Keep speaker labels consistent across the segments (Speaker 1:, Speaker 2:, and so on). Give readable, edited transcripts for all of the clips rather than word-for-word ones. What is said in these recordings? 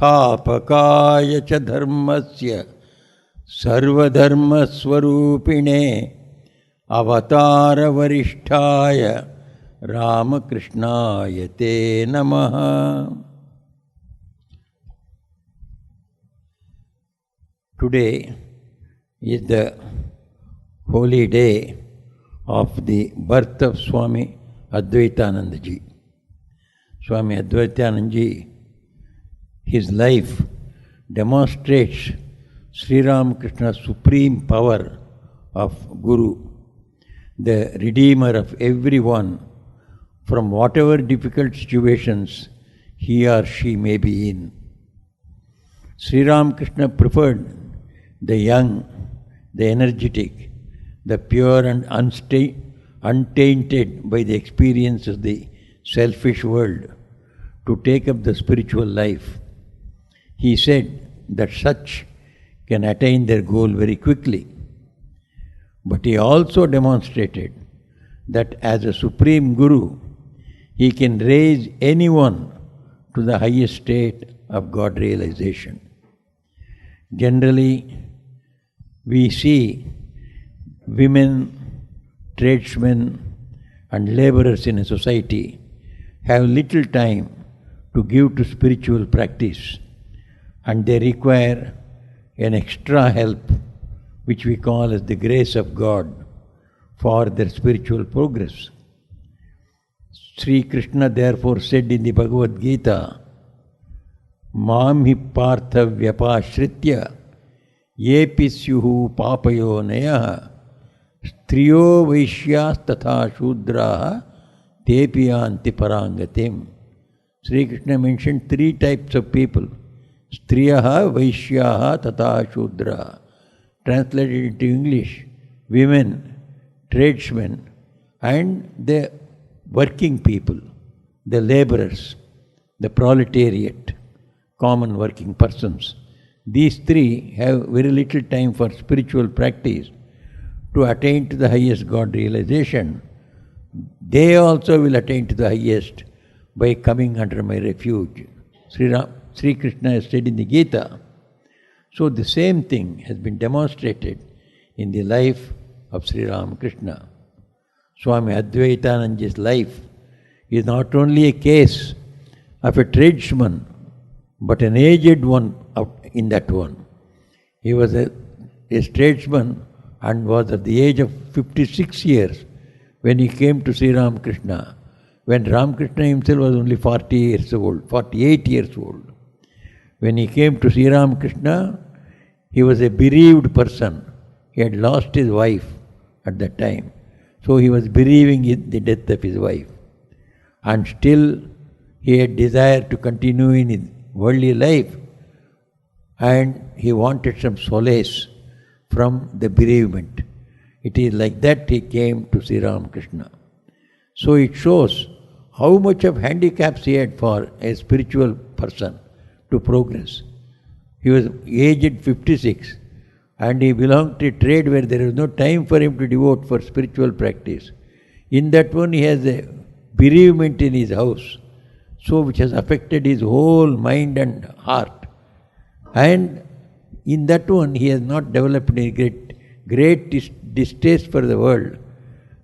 Speaker 1: संस्थापकाय च धर्मस्य सर्वधर्मस्वरूपिणे अवतार वरिष्ठाय Ramakrishnaaya te namaha. Today is the holy day of the birth of Swami Advaitananda Ji. Swami Advaitananda Ji, his life demonstrates Sri Ramakrishna's supreme power of Guru, the redeemer of everyone from whatever difficult situations he or she may be in. Sri Ramakrishna preferred the young, the energetic, the pure and untainted by the experience of the selfish world to take up the spiritual life. He said that such can attain their goal very quickly. But he also demonstrated that as a supreme Guru, he can raise anyone to the highest state of God realization. Generally, we see women, tradesmen and laborers in a society have little time to give to spiritual practice, and they require an extra help which we call as the grace of God for their spiritual progress. Sri Krishna therefore said in the Bhagavad Gita, Mam hi partha vyapashritya yepi syuhu papayo nayaha striyo vaishyas tatha shudraha tepi yanti parangatim. Sri Krishna mentioned three types of people: striyaha, vaishyaha, tatha shudraha. Translated into English, women, tradesmen, and the working people, the laborers, the proletariat, common working persons. These three have very little time for spiritual practice to attain to the highest God realization. They also will attain to the highest by coming under my refuge. Sri Krishna has said in the Gita. So the same thing has been demonstrated in the life of Sri Ramakrishna. Swami Advaitananda's life is not only a case of a tradesman, but an aged one in that one. He was a tradesman and was at the age of 56 years when he came to Sri Ramakrishna, when Ramakrishna himself was only 48 years old. When he came to Sri Ramakrishna, he was a bereaved person. He had lost his wife at that time. So he was bereaving the death of his wife. And still he had desire to continue in his worldly life, and he wanted some solace from the bereavement. It is like that he came to Sri Ramakrishna. So it shows how much of handicaps he had for a spiritual person to progress. He was aged 56 and he belonged to a trade where there was no time for him to devote for spiritual practice. In that one he has a bereavement in his house, so which has affected his whole mind and heart. And in that one he has not developed a great distaste for the world,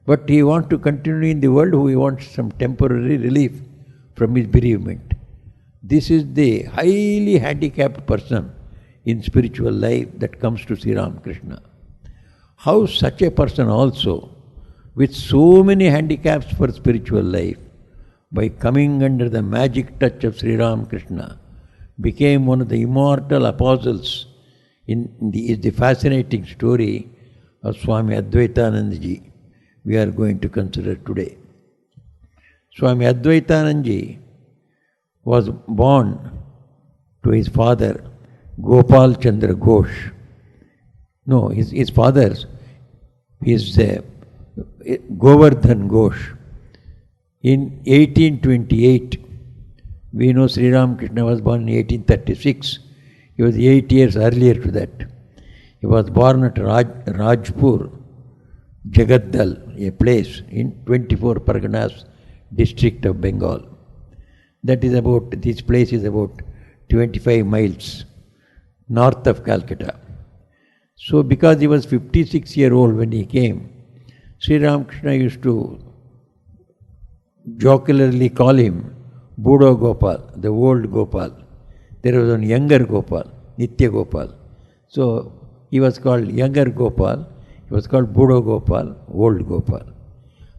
Speaker 1: but he wants to continue in the world, he wants some temporary relief from his bereavement. This is the highly handicapped person in spiritual life that comes to Sri Ramakrishna. How such a person also, with so many handicaps for spiritual life, by coming under the magic touch of Sri Ramakrishna, became one of the immortal apostles is the fascinating story of Swami Advaitananda Ji we are going to consider today. Swami Advaitananda Ji was born to his father Gopal Chandra Ghosh. No, his father's is Govardhan Ghosh. In 1828, we know Sri Ramakrishna was born in 1836. He was 8 years earlier to that. He was born at Rajpur, Jagaddal, a place in 24 Parganas district of Bengal. This place is about 25 miles north of Calcutta. So because he was 56-year-old when he came, Sri Ramakrishna used to jocularly call him Buddha Gopal, the old Gopal. There was one younger Gopal, Nitya Gopal. So he was called younger Gopal, he was called Buddha Gopal, old Gopal.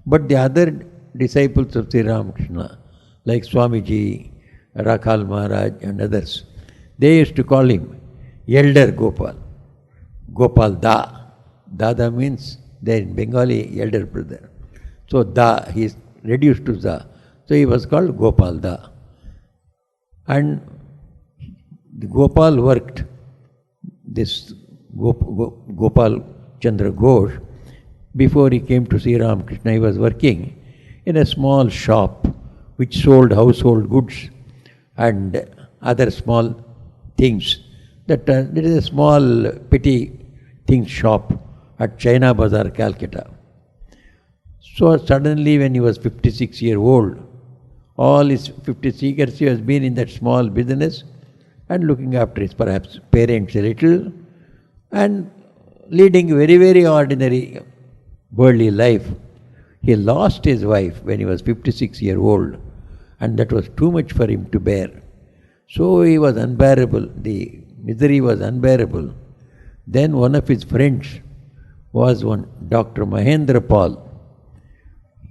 Speaker 1: But the other disciples of Sri Ramakrishna, like Swamiji, Rakhal Maharaj and others, they used to call him Elder Gopal, Gopal Da. Dada means there in Bengali, elder brother. So Da, he is reduced to Da. So he was called Gopal Da. And the Gopal worked, this Gopal Chandra Ghosh, before he came to Sri Ramakrishna, he was working in a small shop which sold household goods and other small things. There is a small petty things shop at China Bazaar, Calcutta. So suddenly when he was 56-year-old, all his 56 years he has been in that small business and looking after his perhaps parents a little and leading very, very ordinary worldly life. He lost his wife when he was 56-year-old and that was too much for him to bear. So he was unbearable, the misery was unbearable. Then one of his friends was one Dr. Mahendra Paul.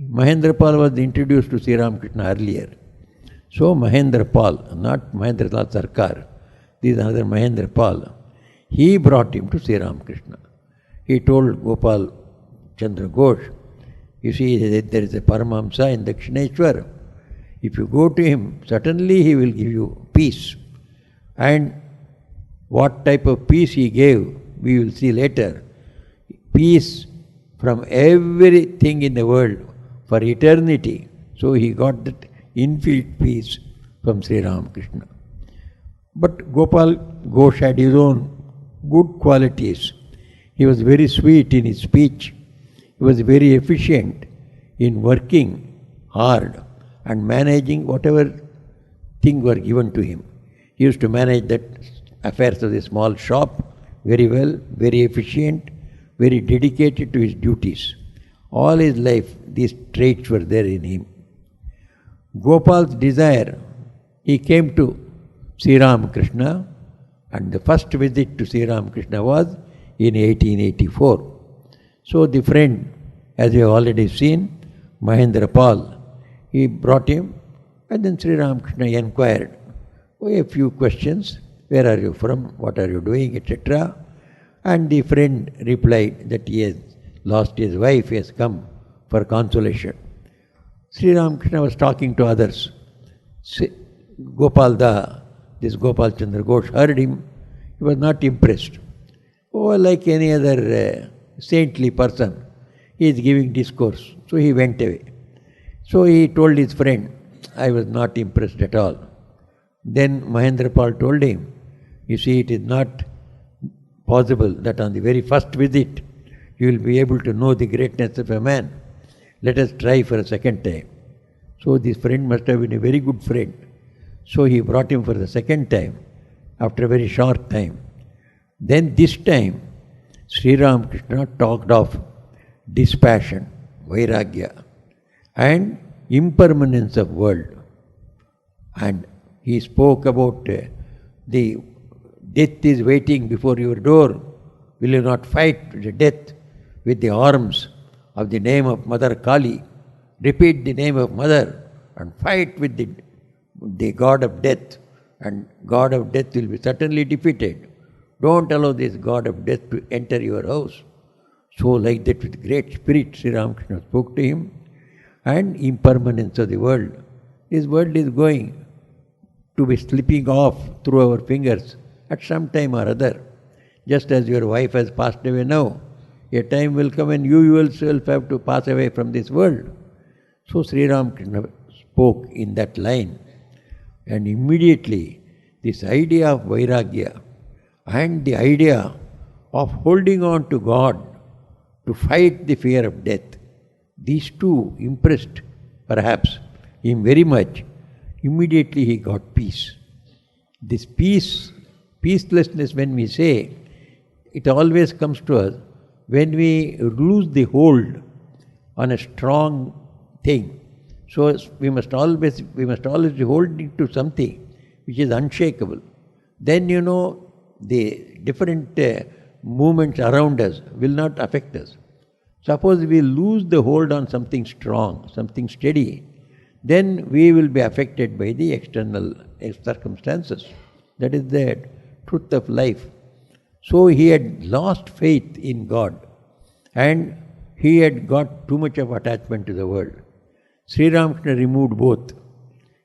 Speaker 1: Mahendra Paul was introduced to Sri Ramakrishna earlier. So Mahendra Paul, not Mahendra Lal Sarkar, this is another Mahendra Paul, he brought him to Sri Ramakrishna. He told Gopal Chandra Ghosh, you see there is a Paramahamsa in Dakshineshwar. If you go to him, certainly he will give you peace. And what type of peace he gave, we will see later. Peace from everything in the world for eternity. So he got that infinite peace from Sri Ramakrishna. But Gopal Ghosh had his own good qualities. He was very sweet in his speech. He was very efficient in working hard and managing whatever things were given to him. He used to manage that affairs of the small shop very well, very efficient, very dedicated to his duties. All his life, these traits were there in him. Gopal's desire, he came to Sri Ramakrishna, and the first visit to Sri Ramakrishna was in 1884. So the friend, as we have already seen, Mahendra Paul, he brought him, and then Sri Ramakrishna inquired a few questions. Where are you from? What are you doing? Etc. And the friend replied that he has lost his wife, he has come for consolation. Sri Ramakrishna was talking to others. Gopal Da, this Gopal Chandra Ghosh, heard him. He was not impressed. Oh, like any other saintly person, he is giving discourse. So he went away. So he told his friend, I was not impressed at all. Then Mahendra Paul told him, you see, it is not possible that on the very first visit you will be able to know the greatness of a man. Let us try for a second time. So this friend must have been a very good friend. So he brought him for the second time, after a very short time. Then this time, Sri Ramakrishna talked of dispassion, vairagya, and impermanence of world. And he spoke about the death is waiting before your door. Will you not fight the death with the arms of the name of Mother Kali? Repeat the name of Mother and fight with the God of death, and God of death will be certainly defeated. Don't allow this God of death to enter your house. So like that, with great spirit, Sri Ramakrishna spoke to him. And impermanence of the world. This world is going to be slipping off through our fingers at some time or other. Just as your wife has passed away now, a time will come when you yourself have to pass away from this world. So Sri Ramakrishna spoke in that line, and immediately this idea of vairagya and the idea of holding on to God to fight the fear of death, these two impressed perhaps him very much. Immediately he got peace. This peacelessness when we say, it always comes to us when we lose the hold on a strong thing. So we must always be holding to something which is unshakable. Then the different movements around us will not affect us. Suppose we lose the hold on something strong, something steady, then we will be affected by the external circumstances. That is the truth of life. So he had lost faith in God and he had got too much of attachment to the world. Sri Ramakrishna removed both.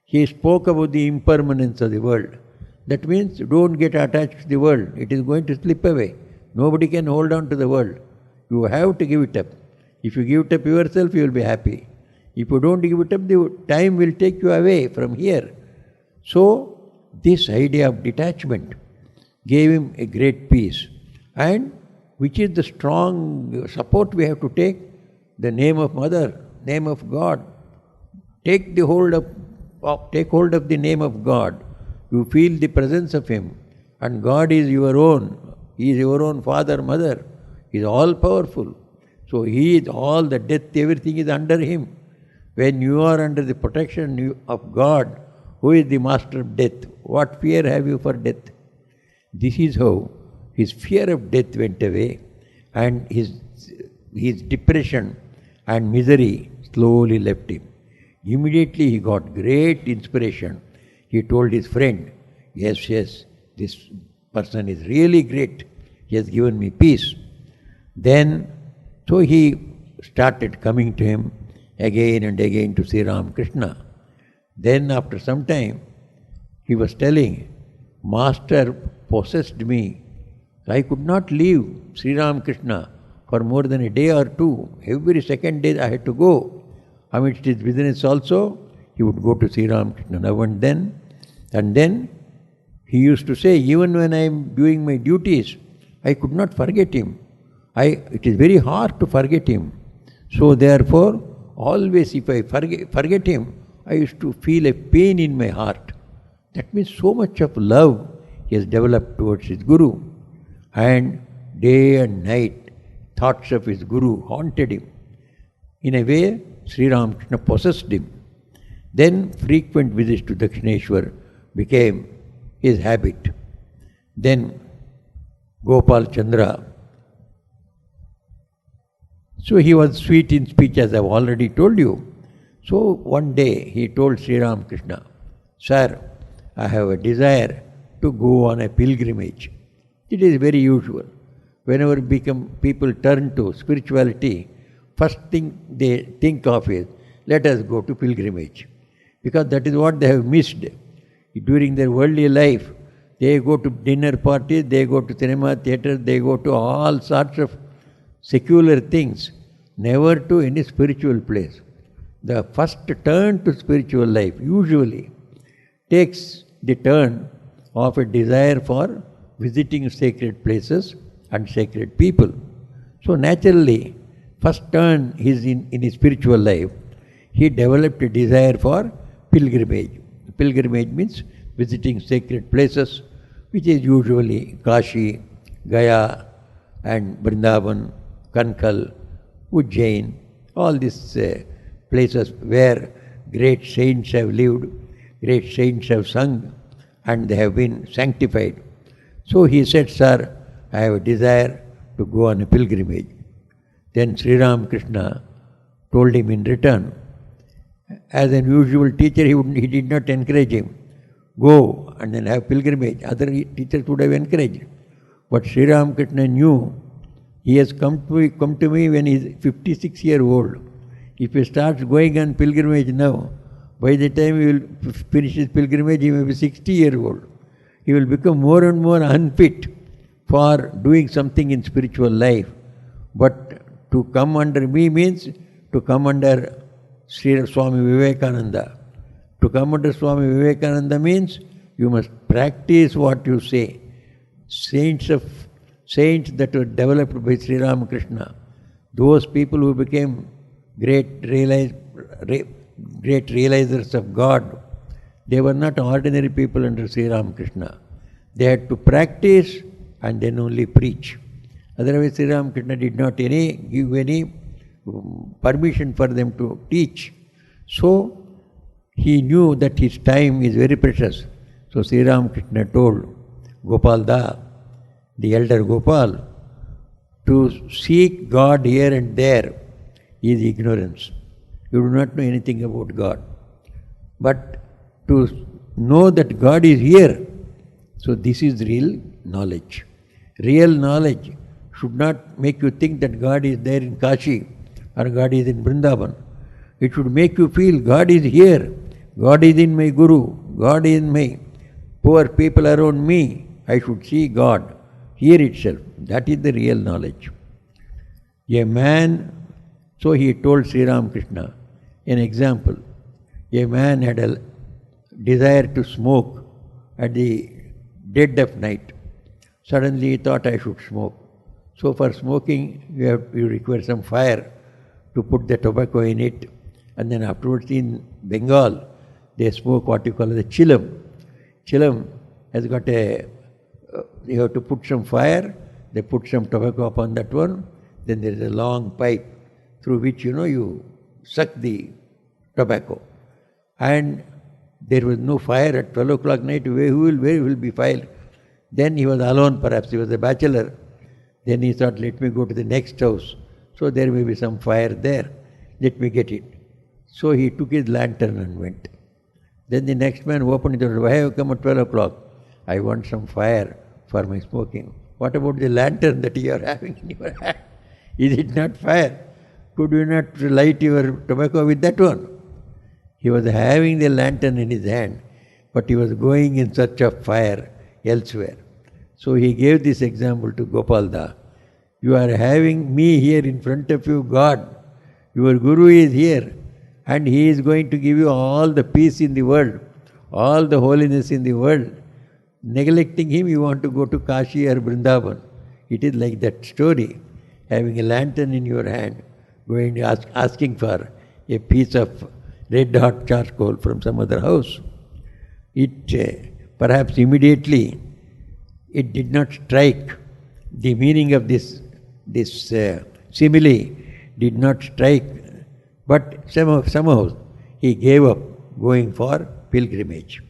Speaker 1: He spoke about the impermanence of the world. That means don't get attached to the world. It is going to slip away. Nobody can hold on to the world. You have to give it up. If you give it up yourself, you will be happy. If you don't give it up, the time will take you away from here. So, this idea of detachment gave him a great peace. And which is the strong support we have to take? The name of Mother, name of God. Take hold of the name of God. You feel the presence of Him. And God is your own. He is your own Father, Mother. He is all powerful. So He is all the death, everything is under Him. When you are under the protection of God, who is the master of death, what fear have you for death? This is how his fear of death went away and his depression and misery slowly left him. Immediately he got great inspiration. He told his friend, yes, this person is really great. He has given me peace. Then, so he started coming to him again and again to see Ramakrishna. Then after some time, he was telling, Master possessed me. I could not leave Sri Ramakrishna for more than a day or two. Every second day I had to go. Amidst his business also, he would go to Sri Ramakrishna now and then. And then he used to say, even when I am doing my duties, I could not forget him. It is very hard to forget him. So therefore, always if I forget him, I used to feel a pain in my heart. That means so much of love he has developed towards his Guru. And day and night, thoughts of his Guru haunted him. In a way, Sri Ramakrishna possessed him. Then frequent visits to Dakshineshwar became his habit. Then Gopal Chandra. So he was sweet in speech, as I have already told you. So one day he told Sri Ramakrishna, Sir, I have a desire to go on a pilgrimage. It is very usual. Whenever people turn to spirituality, first thing they think of is, let us go to pilgrimage. Because that is what they have missed. During their worldly life, they go to dinner parties, they go to cinema theatres, they go to all sorts of secular things, never to any spiritual place. The first turn to spiritual life usually takes the turn of a desire for visiting sacred places and sacred people. So naturally, first turn is in his spiritual life, he developed a desire for pilgrimage. Pilgrimage means visiting sacred places, which is usually Kashi, Gaya and Vrindavan, Kankal, Ujjain, all these places where great saints have lived, great saints have sung, and they have been sanctified. So he said, Sir, I have a desire to go on a pilgrimage. Then Sri Ramakrishna told him in return, as an usual teacher, he did not encourage him. Go and then have pilgrimage. Other teachers would have encouraged. But Sri Ramakrishna knew he has come to me when he is 56 years old. If he starts going on pilgrimage now, by the time he will finish his pilgrimage, he may be 60 years old. He will become more and more unfit for doing something in spiritual life. But to come under me means to come under Sri Swami Vivekananda. To come under Swami Vivekananda means you must practice what you say. Saints that were developed by Sri Ramakrishna, those people who became great realizers of God, They were not ordinary people under Sri Ramakrishna. They had to practice and then only preach. Otherwise, Sri Ramakrishna did not give any permission for them to teach. So, he knew that his time is very precious. So, Sri Ramakrishna told Gopal Da, the elder Gopal, to seek God here and there is ignorance. You do not know anything about God. But to know that God is here, so this is real knowledge. Real knowledge should not make you think that God is there in Kashi or God is in Vrindavan. It should make you feel God is here. God is in my Guru. God is in my poor people around me. I should see God here itself. That is the real knowledge. A man, so he told Sri Ramakrishna, an example. A man had a desire to smoke at the dead of night. Suddenly he thought, I should smoke. So for smoking, you require some fire to put the tobacco in it. And then afterwards in Bengal, they smoke what you call the chilam. Chilam has got you have to put some fire, they put some tobacco upon that one, then there is a long pipe through which you suck the tobacco. And there was no fire at 12 o'clock night, where will be fire? Then he was alone, perhaps he was a bachelor. Then he thought, let me go to the next house. So there may be some fire there, let me get it. So he took his lantern and went. Then the next man opened the door, why have you come at 12 o'clock? I want some fire for my smoking. What about the lantern that you are having in your hand? Is it not fire? Could you not light your tobacco with that one? He was having the lantern in his hand, but he was going in search of fire elsewhere. So he gave this example to Gopal Da. You are having me here in front of you, God. Your Guru is here, and he is going to give you all the peace in the world, all the holiness in the world. Neglecting him, you want to go to Kashi or Vrindavan. It is like that story, having a lantern in your hand, going asking for a piece of red hot charcoal from some other house. It perhaps immediately it did not strike the meaning of this simile did not strike, but somehow he gave up going for pilgrimage.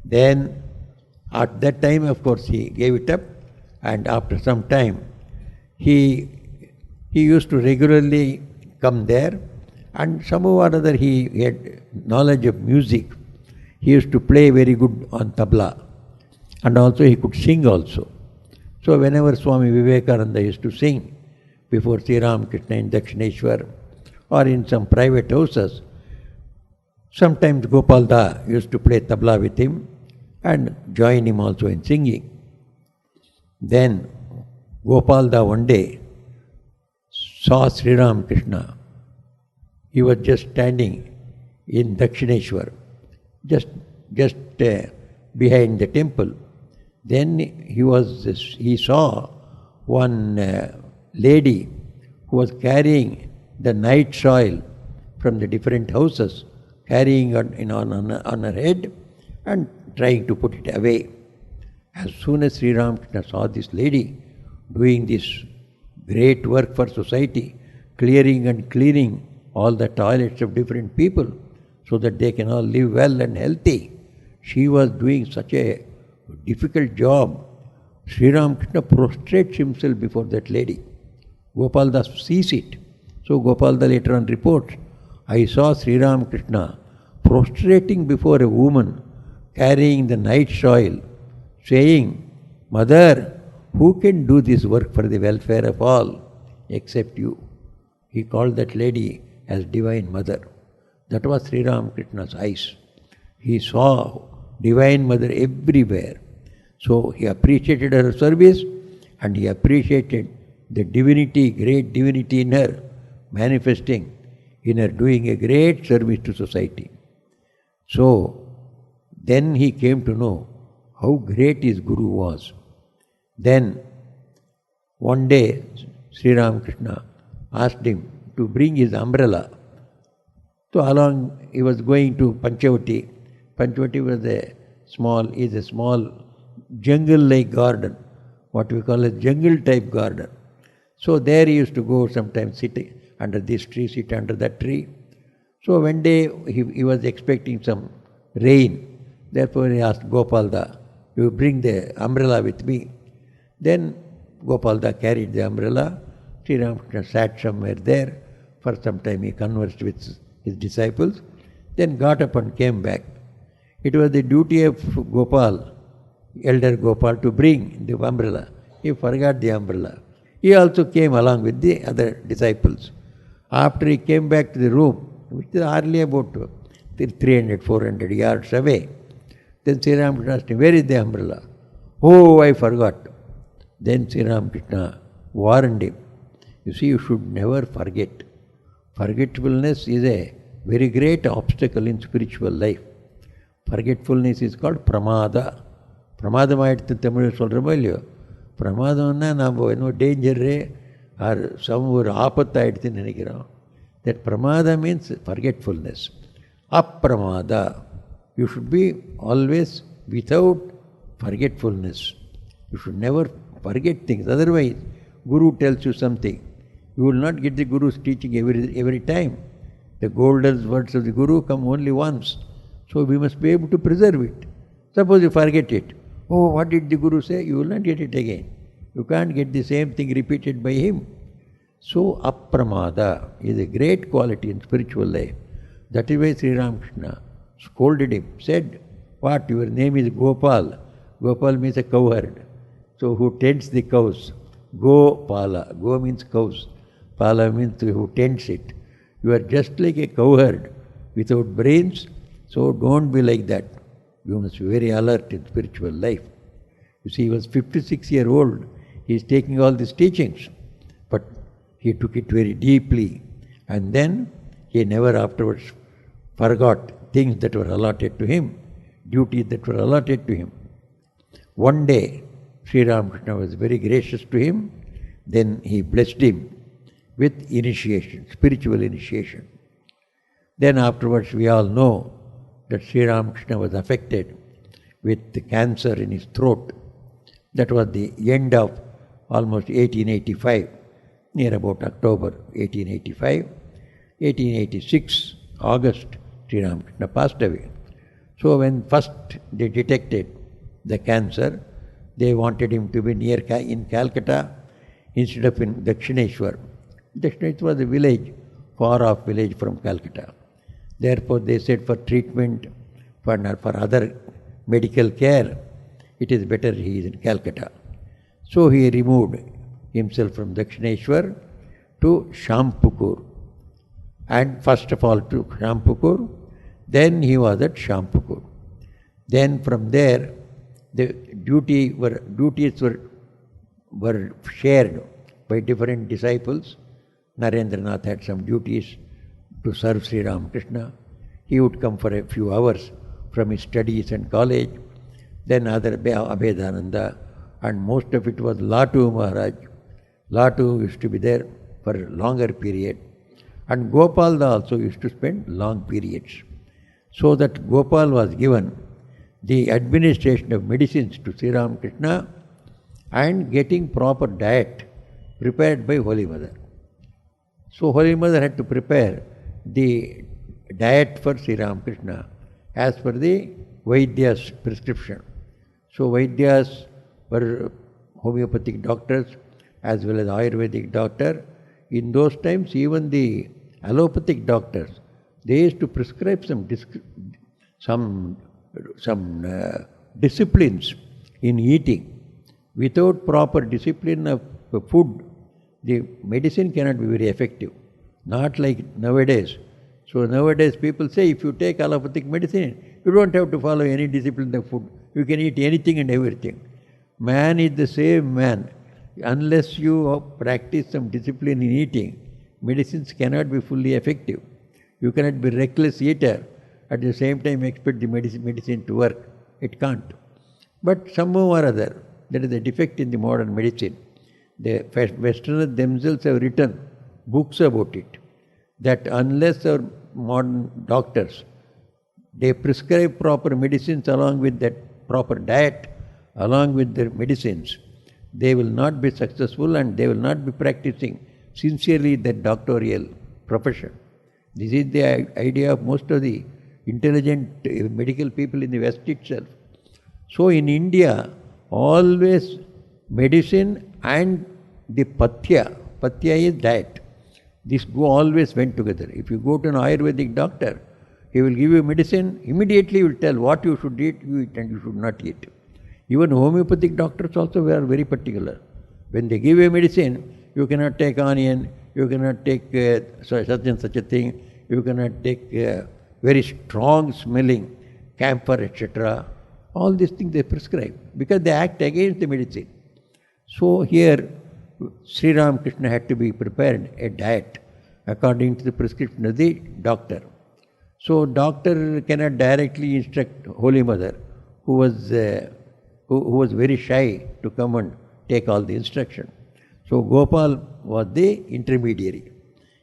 Speaker 1: Then at that time, of course, he gave it up, and after some time he used to regularly come there, and somehow or other he had knowledge of music. He used to play very good on tabla, and also he could sing also. So whenever Swami Vivekananda used to sing before Sri Ramakrishna in Dakshineshwar or in some private houses, sometimes Gopal Da used to play tabla with him and join him also in singing. Then Gopal Da one day saw Sri Ramakrishna. He was just standing in Dakshineshwar, just behind the temple. Then he saw one lady who was carrying the night soil from the different houses, carrying on her head and trying to put it away. As soon as Sri Ramakrishna saw this lady doing this great work for society, clearing and cleaning all the toilets of different people so that they can all live well and healthy, she was doing such a difficult job. Sri Ramakrishna prostrates himself before that lady. Gopal Das sees it. So Gopal Das later on reports, I saw Sri Ramakrishna prostrating before a woman carrying the night soil, saying, Mother, who can do this work for the welfare of all except you? He called that lady as Divine Mother. That was Sri Ramakrishna's eyes. He saw Divine Mother everywhere. So he appreciated her service and he appreciated the divinity, great divinity in her, manifesting in her doing a great service to society. So then he came to know how great his Guru was. Then one day Sri Ramakrishna asked him to bring his umbrella. So along he was going to Panchavati. Panchvati was a small jungle-like garden, what we call a jungle-type garden. So there he used to go sometimes sit under this tree, sit under that tree. So one day he was expecting some rain. Therefore he asked Gopalda, you bring the umbrella with me. Then Gopalda carried the umbrella. Sri Ramakrishna sat somewhere there. For some time he conversed with his disciples. Then got up and came back. It was the duty of Gopal, elder Gopal, to bring the umbrella. He forgot the umbrella. He also came along with the other disciples. After he came back to the room, which is hardly about 300, 400 yards away, then Sri Ramakrishna asked him, where is the umbrella? Oh, I forgot. Then Sri Ramakrishna warned him. You see, you should never forget. Forgetfulness is a very great obstacle in spiritual life. Forgetfulness is called pramada. Pramadam ஆயிடுத்து தமிழ் சொல்கிறோமோ இல்லையோ, பிரமாதம்னா நாம் என்ன danger R ஒரு ஆபத்து ஆயிடுத்துன்னு நினைக்கிறோம். That pramada means forgetfulness. Apramada. You should be always without forgetfulness. You should never forget things. Otherwise, Guru tells you something. You will not get the Guru's teaching every time. The golden words of the Guru come only once. So we must be able to preserve it. Suppose you forget it. Oh, what did the Guru say? You will not get it again. You can't get the same thing repeated by him. So, apramada is a great quality in spiritual life. That is why Sri Ramakrishna scolded him, said, what, your name is Gopal. Gopal means a cowherd. So, who tends the cows? Gopala. Go means cows. Pala means who tends it. You are just like a cowherd without brains. So, don't be like that. You must be very alert in spiritual life. You see, he was 56-year-old. He is taking all these teachings. But he took it very deeply. And then he never afterwards forgot things that were allotted to him, duties that were allotted to him. One day, Sri Ramakrishna was very gracious to him. Then he blessed him with initiation, spiritual initiation. Then afterwards we all know that Sri Ramakrishna was affected with the cancer in his throat. That was the end of almost 1885, near about October 1885. 1886, August, Sri Ramakrishna passed away. So when first they detected the cancer, they wanted him to be in Calcutta instead of in Dakshineshwar. Dakshineshwar was a village, far off village from Calcutta. Therefore they said for treatment, for other medical care, it is better he is in Calcutta. So he removed himself from Dakshineshwar to Shampukur. And first of all to Shampukur, then he was at Shampukur. Then from there, the duties were shared by different disciples. Narendranath had some duties to serve Sri Ramakrishna. He would come for a few hours from his studies and college. Then other Advaitananda, and most of it was Latu Maharaj. Latu used to be there for a longer period. And Gopalda also used to spend long periods. So that Gopal was given the administration of medicines to Sri Ramakrishna and getting proper diet prepared by Holy Mother. So Holy Mother had to prepare the diet for Sri Ramakrishna as per the Vaidya's prescription. So Vaidyas were homeopathic doctors as well as Ayurvedic doctor. In those times, even the allopathic doctors, they used to prescribe some disciplines in eating. Without proper discipline of food, the medicine cannot be very effective. Not like nowadays. So nowadays people say if you take allopathic medicine, you don't have to follow any discipline of food. You can eat anything and everything. Man is the same man. Unless you practice some discipline in eating, medicines cannot be fully effective. You cannot be reckless eater at the same time expect the medicine to work. It can't. But somehow or other, there is a defect in the modern medicine. The Westerners themselves have written books about it, that unless our modern doctors They prescribe proper medicines along with that proper diet, along with their medicines. They will not be successful and they will not be practicing sincerely that doctorial profession. This is the idea of most of the intelligent medical people in the West itself. So in India, always medicine and the patya is diet. This always went together. If you go to an Ayurvedic doctor, he will give you medicine, immediately he will tell what you should eat, you eat and you should not eat. Even homeopathic doctors also were very particular. When they give you medicine, you cannot take onion, you cannot take such and such a thing, you cannot take very strong smelling camphor, etc. All these things they prescribe because they act against the medicine. So here Sri Ramakrishna had to be prepared a diet according to the prescription of the doctor. So doctor cannot directly instruct Holy Mother, who was very shy to come and take all the instruction. So Gopal was the intermediary.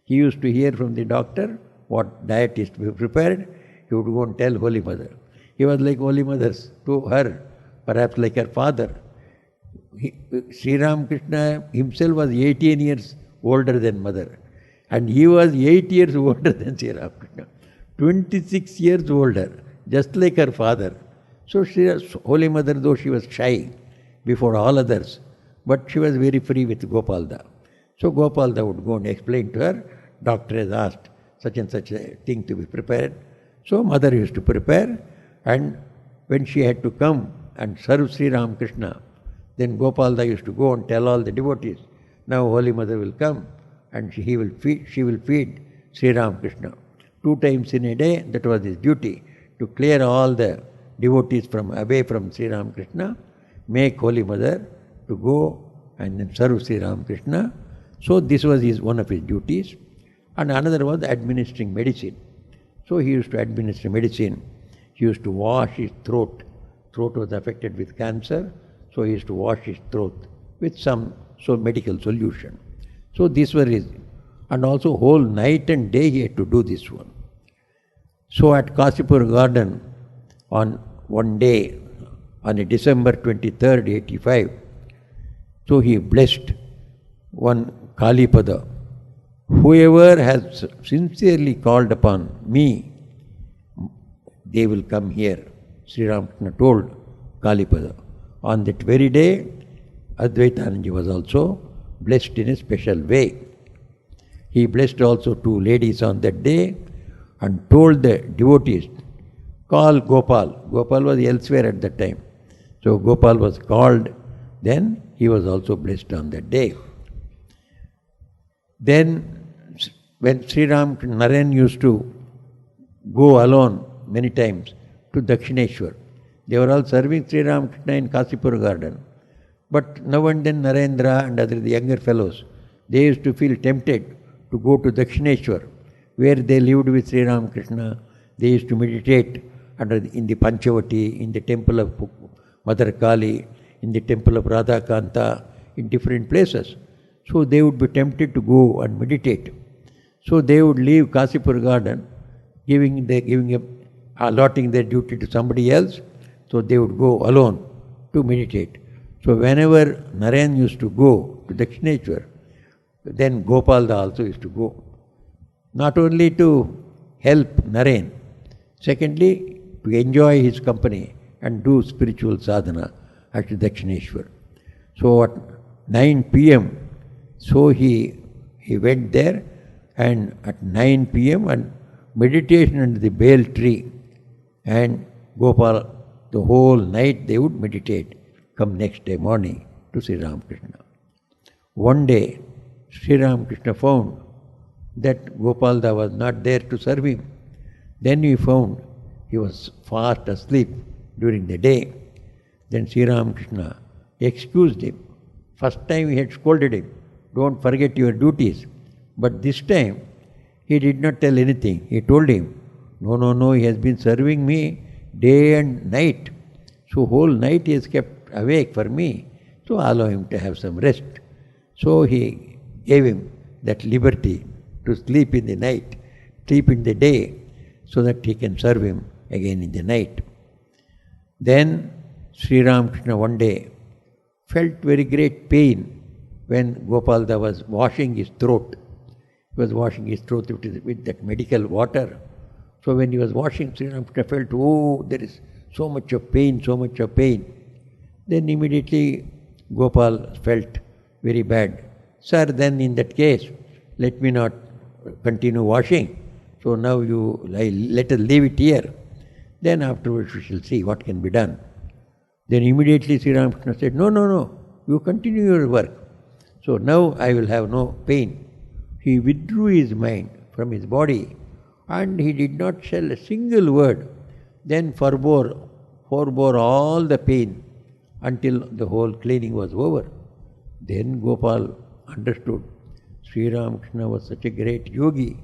Speaker 1: He used to hear from the doctor what diet is to be prepared. He would go and tell Holy Mother. He was like Holy Mother's to her, perhaps like her father. Sri Ramakrishna himself was 18 years older than Mother. And he was 8 years older than Sri Ramakrishna. 26 years older, just like her father. So Holy Mother, though she was shy before all others, but she was very free with Gopalda. So Gopalda would go and explain to her, doctor has asked such and such a thing to be prepared. So Mother used to prepare, and when she had to come and serve Sri Ramakrishna, then Gopalda used to go and tell all the devotees, now Holy Mother will come and she will feed Sri Ramakrishna. 2 times in a day, that was his duty, to clear all the devotees away from Sri Ramakrishna, make Holy Mother to go and then serve Sri Ramakrishna. So this was one of his duties. And another was administering medicine. So he used to administer medicine. He used to wash his throat. Throat was affected with cancer, so he used to wash his throat with some medical solution. So this was his, and also whole night and day he had to do this one. So at Kasipur garden, on one day, on a December 23rd, 85, so he blessed one Kalipada. Whoever has sincerely called upon me, they will come here. Sri Ramakrishna told Kalipada. On that very day, Advaitananda was also blessed in a special way. He blessed also 2 ladies on that day and told the devotees, call Gopal. Gopal was elsewhere at that time. So Gopal was called, then he was also blessed on that day. Then when Sri Ramakrishna, Narayan used to go alone many times to Dakshineshwar. They were all serving Sri Ramakrishna in Kasipur garden. But now and then Narendra and other the younger fellows, they used to feel tempted to go to Dakshineshwar, where they lived with Sri Ramakrishna. They used to meditate in the Panchavati, in the temple of Mother Kali, in the temple of Radhakanta, in different places. So they would be tempted to go and meditate. So they would leave Kasipur garden, allotting their duty to somebody else. So they would go alone to meditate. So whenever Narayan used to go to Dakshineshwar, then Gopalda also used to go. Not only to help Narayan, secondly, to enjoy his company and do spiritual sadhana at Dakshineshwar. So at 9 p.m., so he went there, and at 9 p.m. and meditation under the bale tree, and Gopal, the whole night they would meditate, come next day morning to Sri Ramakrishna. One day, Sri Ramakrishna found that Gopalda was not there to serve him. Then he found he was fast asleep during the day. Then Sri Ramakrishna excused him. First time he had scolded him, don't forget your duties. But this time, he did not tell anything. He told him, no, he has been serving me day and night. So whole night he has kept awake for me. So allow him to have some rest. So he gave him that liberty to sleep in the night, sleep in the day, so that he can serve him again in the night. Then Sri Ramakrishna one day felt very great pain when Gopalda was washing his throat. He was washing his throat with that medical water. So when he was washing, Sri Ramakrishna felt, oh, there is so much of pain, so much of pain. Then immediately Gopal felt very bad. Sir, then in that case, let me not continue washing. So now let us leave it here. Then afterwards we shall see what can be done. Then immediately Sri Ramakrishna said, no, you continue your work. So now I will have no pain. He withdrew his mind from his body and he did not tell a single word. Then forbore all the pain until the whole cleaning was over. Then Gopal understood Sri Ramakrishna was such a great yogi.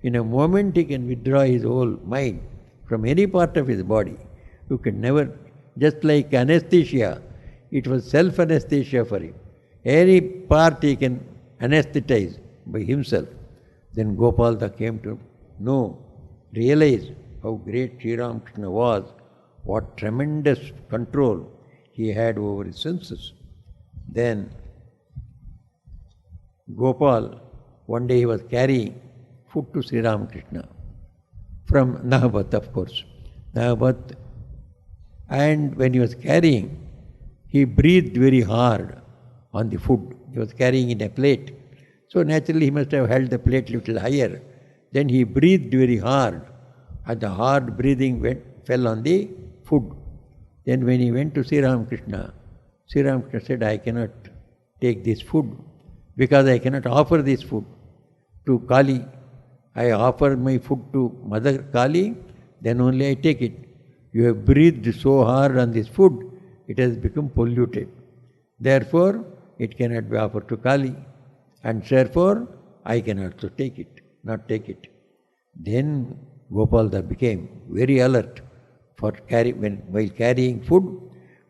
Speaker 1: In a moment he can withdraw his whole mind from any part of his body. You can never, just like anesthesia, it was self-anesthesia for him. Any part he can anesthetize by himself. Then Gopalda came to realize how great Sri Ramakrishna was, what tremendous control he had over his senses. Then Gopal, one day he was carrying food to Sri Ramakrishna from Nahabat, of course. Nahabat, and when he was carrying, he breathed very hard on the food. He was carrying in a plate. So naturally he must have held the plate a little higher. Then he breathed very hard, and the hard breathing fell on the food. Then when he went to Sri Ramakrishna said, I cannot take this food because I cannot offer this food to Kali. I offer my food to Mother Kali, then only I take it. You have breathed so hard on this food, it has become polluted. Therefore, it cannot be offered to Kali. And therefore, I can also not take it. Then Gopalda became very alert while carrying food,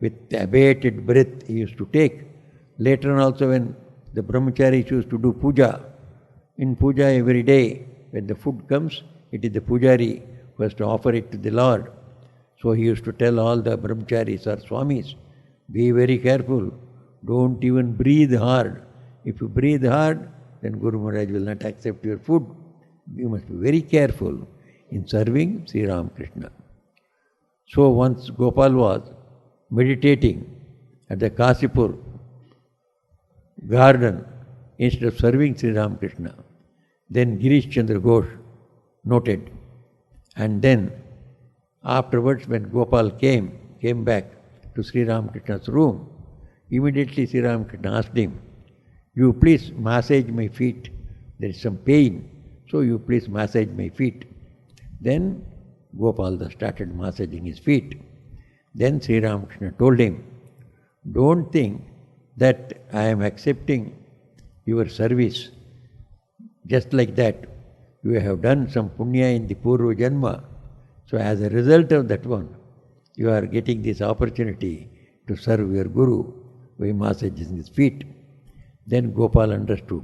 Speaker 1: with abated breath he used to take. Later on also when the brahmacharis used to do puja, in puja every day, when the food comes, it is the pujari who has to offer it to the Lord. So he used to tell all the brahmacharis or swamis, be very careful, don't even breathe hard. If you breathe hard, then Guru Maharaj will not accept your food. You must be very careful in serving Sri Ramakrishna. So once Gopal was meditating at the Kasipur garden instead of serving Sri Ramakrishna, then Girish Chandra Ghosh noted. And then afterwards when Gopal came back to Sri Ramakrishna's room, immediately Sri Ramakrishna asked him, you please massage my feet. There is some pain, so you please massage my feet. Then Gopalda started massaging his feet. Then Sri Ramakrishna told him, don't think that I am accepting your service. Just like that, you have done some punya in the Purva Janma. So as a result of that one, you are getting this opportunity to serve your Guru by massaging his feet. Then Gopal understood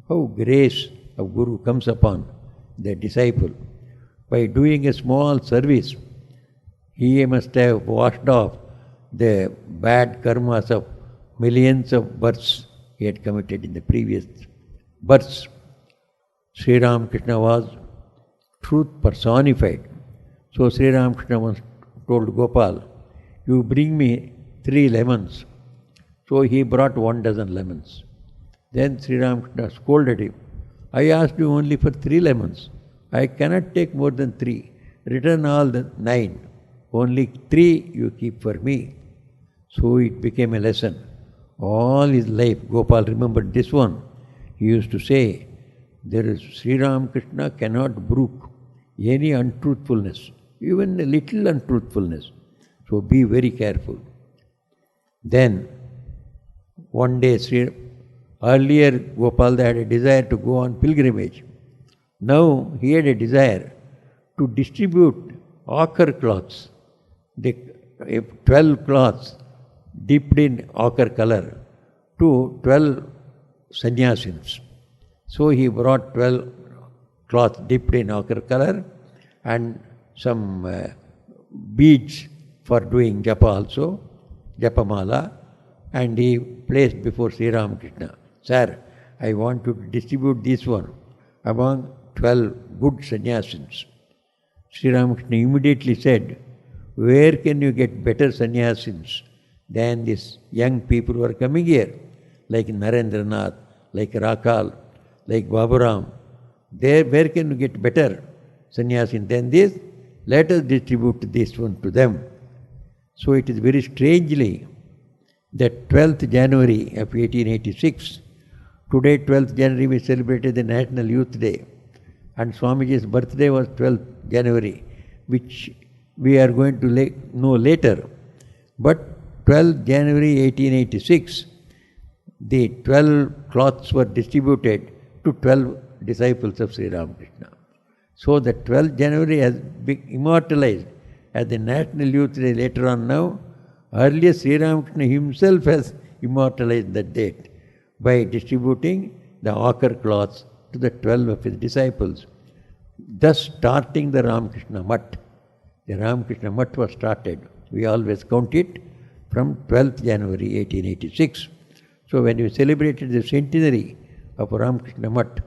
Speaker 1: how grace of Guru comes upon the disciple. By doing a small service, he must have washed off the bad karmas of millions of births he had committed in the previous births. Sri Ramakrishna was truth personified. So Sri Ramakrishna once told Gopal, you bring me 3 lemons. So he brought 1 dozen lemons. Then Sri Ramakrishna scolded him, I asked you only for 3 lemons. I cannot take more than 3. Return all the 9. Only 3 you keep for me. So it became a lesson. All his life, Gopal remembered this one. He used to say, there is Sri Ramakrishna cannot brook any untruthfulness, even a little untruthfulness. So be very careful. Then, one day, earlier Gopalda had a desire to go on pilgrimage. Now he had a desire to distribute ochre cloths, the 12 cloths dipped in ochre color to 12 sannyasins. So he brought 12 cloths dipped in ochre color and some beads for doing japa also, japamala, and he placed before Sri Ramakrishna, "Sir, I want to distribute this one among 12 good sannyasins." Sri Ramakrishna immediately said, "Where can you get better sannyasins than these young people who are coming here, like Narendranath, like Rakal, like Baburam? Where can you get better sannyasin than this? Let us distribute this one to them." So it is very strangely that 12th January of 1886, today 12th January we celebrated the National Youth Day, and Swamiji's birthday was 12th January, which we are going to know later. But 12th January 1886, the 12 cloths were distributed to 12 disciples of Sri Ramakrishna. So the 12th January has been immortalized as the National Youth Day later on now. Earlier Sri Ramakrishna himself has immortalized that date by distributing the ochre cloths to the 12 of his disciples, thus starting the Ramakrishna Math. The Ramakrishna Math was started, we always count it, from 12th January 1886. So when we celebrated the centenary of Ramakrishna Math,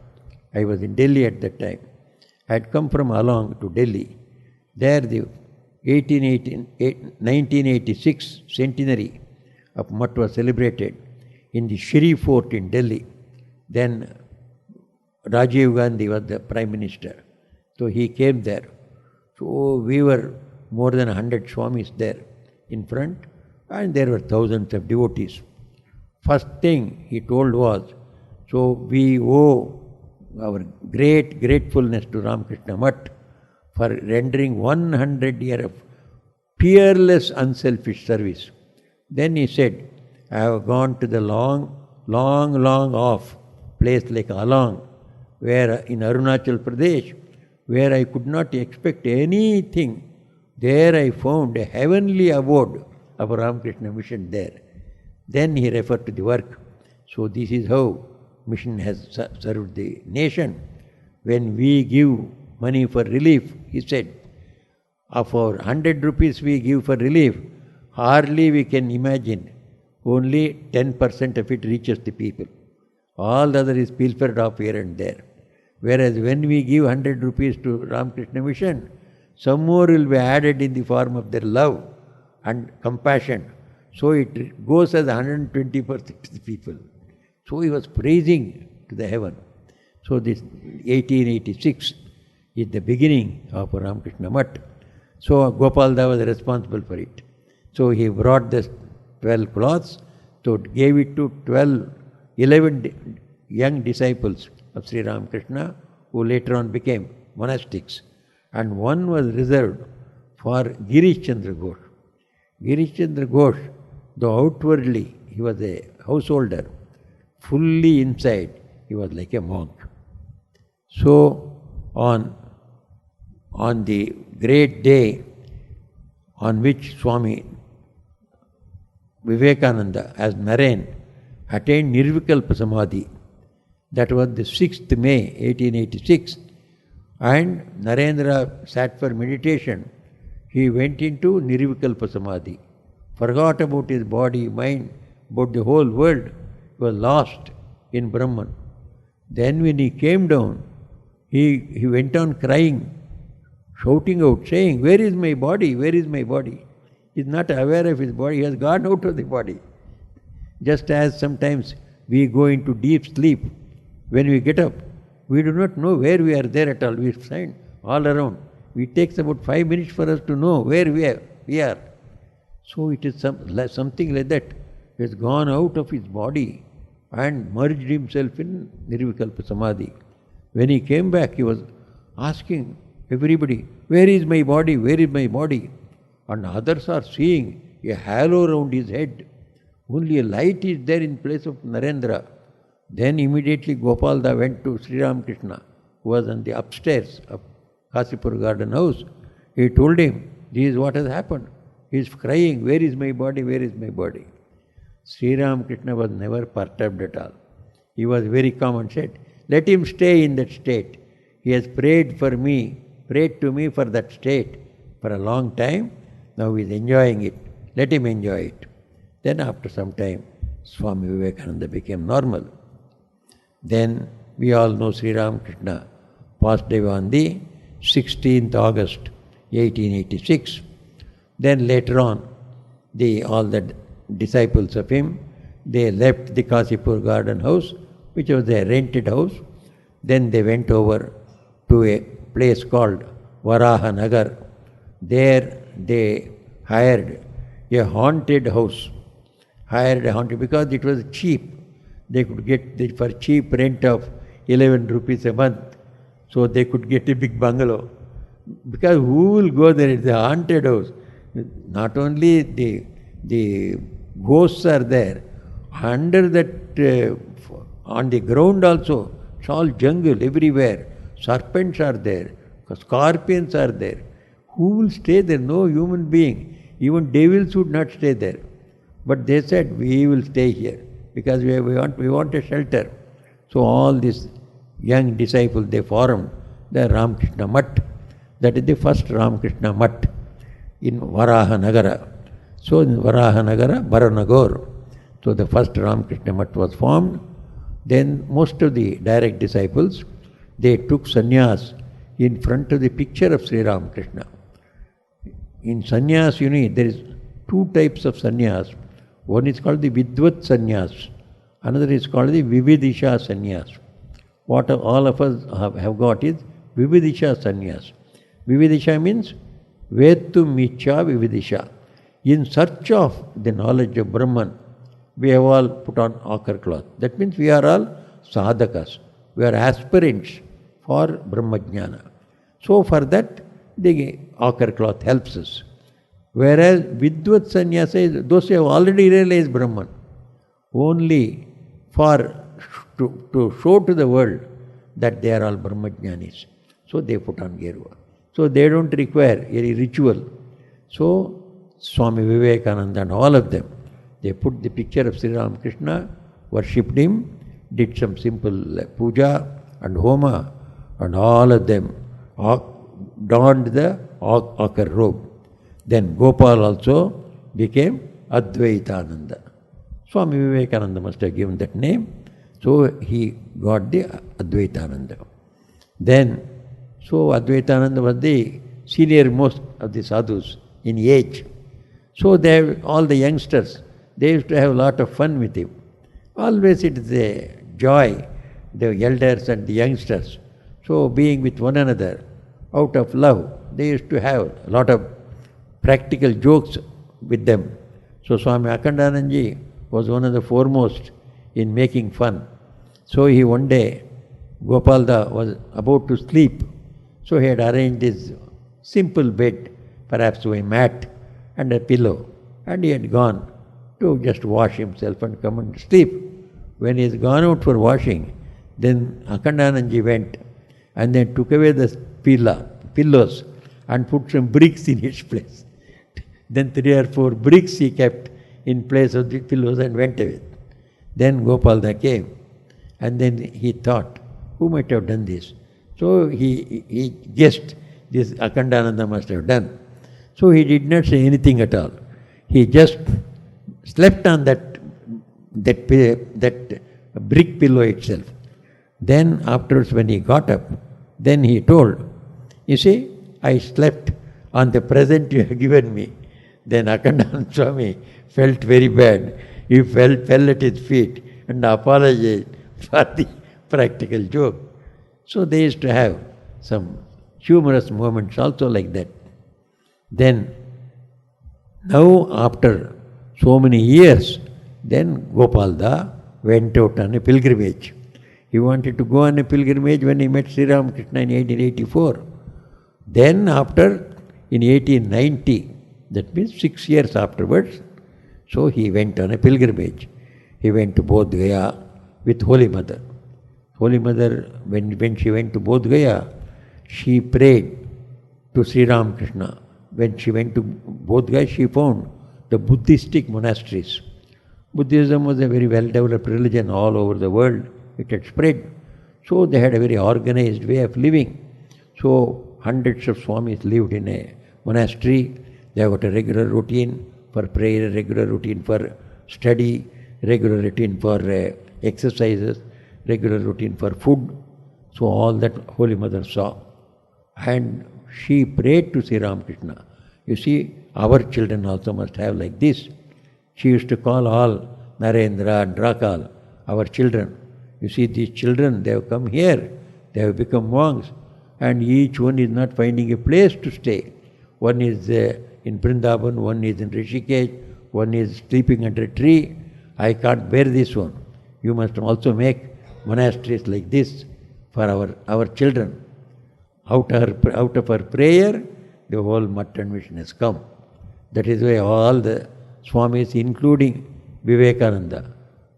Speaker 1: I was in Delhi at that time. I had come from Along to Delhi. There the 1986 centenary of Math was celebrated in the Shri Fort in Delhi. Then Rajiv Gandhi was the Prime Minister. So he came there. So we were more than 100 Swamis there in front, and there were thousands of devotees. First thing he told was, so we owe our great gratefulness to Ramakrishna Math for rendering 100 years of peerless, unselfish service. Then he said, I have gone to the long off place like Along, where in Arunachal Pradesh, where I could not expect anything. There I found a heavenly abode of Ramakrishna mission there. Then he referred to the work. So this is how mission has served the nation. When we give money for relief, he said, of our 100 rupees we give for relief, hardly we can imagine, only 10% of it reaches the people. All the other is pilfered off here and there. Whereas when we give 100 rupees to Ramakrishna mission, some more will be added in the form of their love and compassion. So it goes as 120% to the people. So he was praising to the heaven. So this 1886 is the beginning of Ramakrishna Math. So Gopalda was responsible for it. So he brought the 12 cloths, so gave it to 11 young disciples of Sri Ramakrishna, who later on became monastics. And one was reserved for Girish Chandra Ghosh. Girish Chandra Ghosh, though outwardly he was a householder, fully inside he was like a monk. So on the great day on which Swami Vivekananda as Naren attained Nirvikalpa Samadhi, that was the 6th May 1886, and Narendra sat for meditation. He went into Nirvikalpa Samadhi, forgot about his body, mind, about the whole world. He was lost in Brahman. Then when he came down, he went on crying, shouting out, saying, "Where is my body? Where is my body?" He is not aware of his body. He has gone out of the body. Just as sometimes we go into deep sleep, when we get up, we do not know where we are there at all. We find all around. It takes about 5 minutes for us to know where we are. So it is something like that. He has gone out of his body and merged himself in Nirvikalpa Samadhi. When he came back, he was asking everybody, "Where is my body? Where is my body?" And others are seeing a halo around his head. Only a light is there in place of Narendra. Then immediately Gopalda went to Sri Ramakrishna, who was on the upstairs of Kasipur Garden House. He told him, "This is what has happened." He is crying, "Where is my body? Where is my body?" Sri Ramakrishna was never perturbed at all. He was very calm and said, "Let him stay in that state. He has prayed to me for that state. for a long time. Now he is enjoying it. Let him enjoy it. Then after some time, Swami Vivekananda became normal. Then we all know Sri Ramakrishna passed away on the 16th August 1886. Then later on, all the disciples of him, they left the Kasipur garden house, which was a rented house. Then they went over to a place called Varaha Nagar. There they hired a haunted house. Because it was cheap. They could get for cheap rent of 11 rupees a month. So they could get a big bungalow. Because who will go there? It's a haunted house. Not only the ghosts are there, under that, on the ground also, it's all jungle everywhere. Serpents are there, scorpions are there. Who will stay there? No human being. Even devils would not stay there. But they said, we will stay here because we want a shelter. So all these young disciples, they formed the Ramakrishna Math. That is the first Ramakrishna Math in Varaha Nagara. So in Varaha Nagara, Baranagor. So the first Ramakrishna Math was formed. Then most of the direct disciples, they took sannyas in front of the picture of Sri Ramakrishna. In sannyas, there is two types of sannyas. One is called the Vidvat sannyas. Another is called the Vividisha sannyas. What all of us have got is Vividisha sannyas. Vividisha means Vetum Micha Vividisha. In search of the knowledge of Brahman, we have all put on ochre cloth. That means we are all sadhakas. We are aspirants for Brahmajnana. So for that, the ochre cloth helps us. Whereas Vidvat sannyasa is those who have already realized Brahman. Only to show to the world that they are all Brahmajnanis. So they put on Gerua. So they don't require any ritual. So Swami Vivekananda and all of them, they put the picture of Sri Ramakrishna, worshipped him, did some simple puja and homa, and all of them donned the ochre robe. Then Gopal also became Advaitananda. Swami Vivekananda must have given that name, so he got the Advaitananda. Then, so Advaitananda was the senior most of the sadhus in age. So all the youngsters, they used to have a lot of fun with him. Always it is a joy, the elders and the youngsters. So being with one another, out of love, they used to have a lot of practical jokes with them. So Swami Akhandanandaji was one of the foremost in making fun. So one day, Gopalda was about to sleep. So he had arranged his simple bed, perhaps a mat and a pillow, and he had gone to just wash himself and come and sleep. When he has gone out for washing, then Akhandanandaji went and then took away the pillows and put some bricks in its place. Then 3 or 4 bricks he kept in place of the pillows and went away. Then Gopalda came and then he thought, who might have done this? So he guessed this Akhandananda must have done. So he did not say anything at all. He just slept on that brick pillow itself. Then afterwards when he got up, then he told, you see, I slept on the present you have given me. Then Akhandananda Swami felt very bad. He fell at his feet and apologized for the practical joke. So they used to have some humorous moments also like that. Then, now after so many years, then Gopalda went out on a pilgrimage. He wanted to go on a pilgrimage when he met Sri Ramakrishna in 1884. Then after, in 1890, that means 6 years afterwards, so he went on a pilgrimage. He went to Bodh Gaya with Holy Mother. Holy Mother, when she went to Bodh Gaya, she prayed to Sri Ramakrishna. When she went to Bodh Gaya, she found the Buddhistic monasteries. Buddhism was a very well-developed religion all over the world. It had spread. So they had a very organized way of living. So hundreds of Swamis lived in a monastery. They have got a regular routine for prayer, regular routine for study, regular routine for exercises, regular routine for food. So all that Holy Mother saw. And she prayed to Sri Ramakrishna. You see, our children also must have like this. She used to call all Narendra and Rakal, our children. You see, these children, they have come here, they have become monks, and each one is not finding a place to stay. One is in Vrindavan, one is in Rishikesh, one is sleeping under a tree. I can't bear this one. You must also make monasteries like this for our children. Out of her prayer, the whole Mutton mission has come. That is why all the Swamis, including Vivekananda,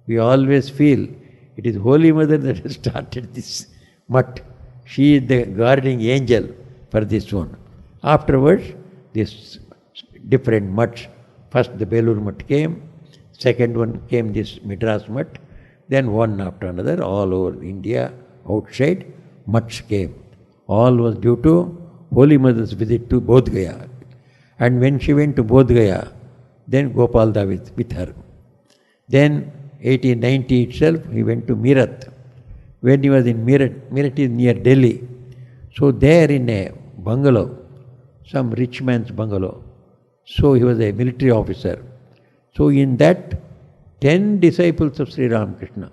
Speaker 1: we always feel it is Holy Mother that has started this mutt. She is the guardian angel for this one. Afterwards, this different mutts. First the Belur mutt came, second one came this Madras mutt, then one after another, all over India, outside, mutts came. All was due to Holy Mother's visit to Bodh Gaya. And when she went to Bodh Gaya, then Gopalda with her. Then 1890 itself, he went to Meerut. When he was in Meerut is near Delhi. So there in a bungalow, some rich man's bungalow. So he was a military officer. So in that, 10 disciples of Sri Ramakrishna,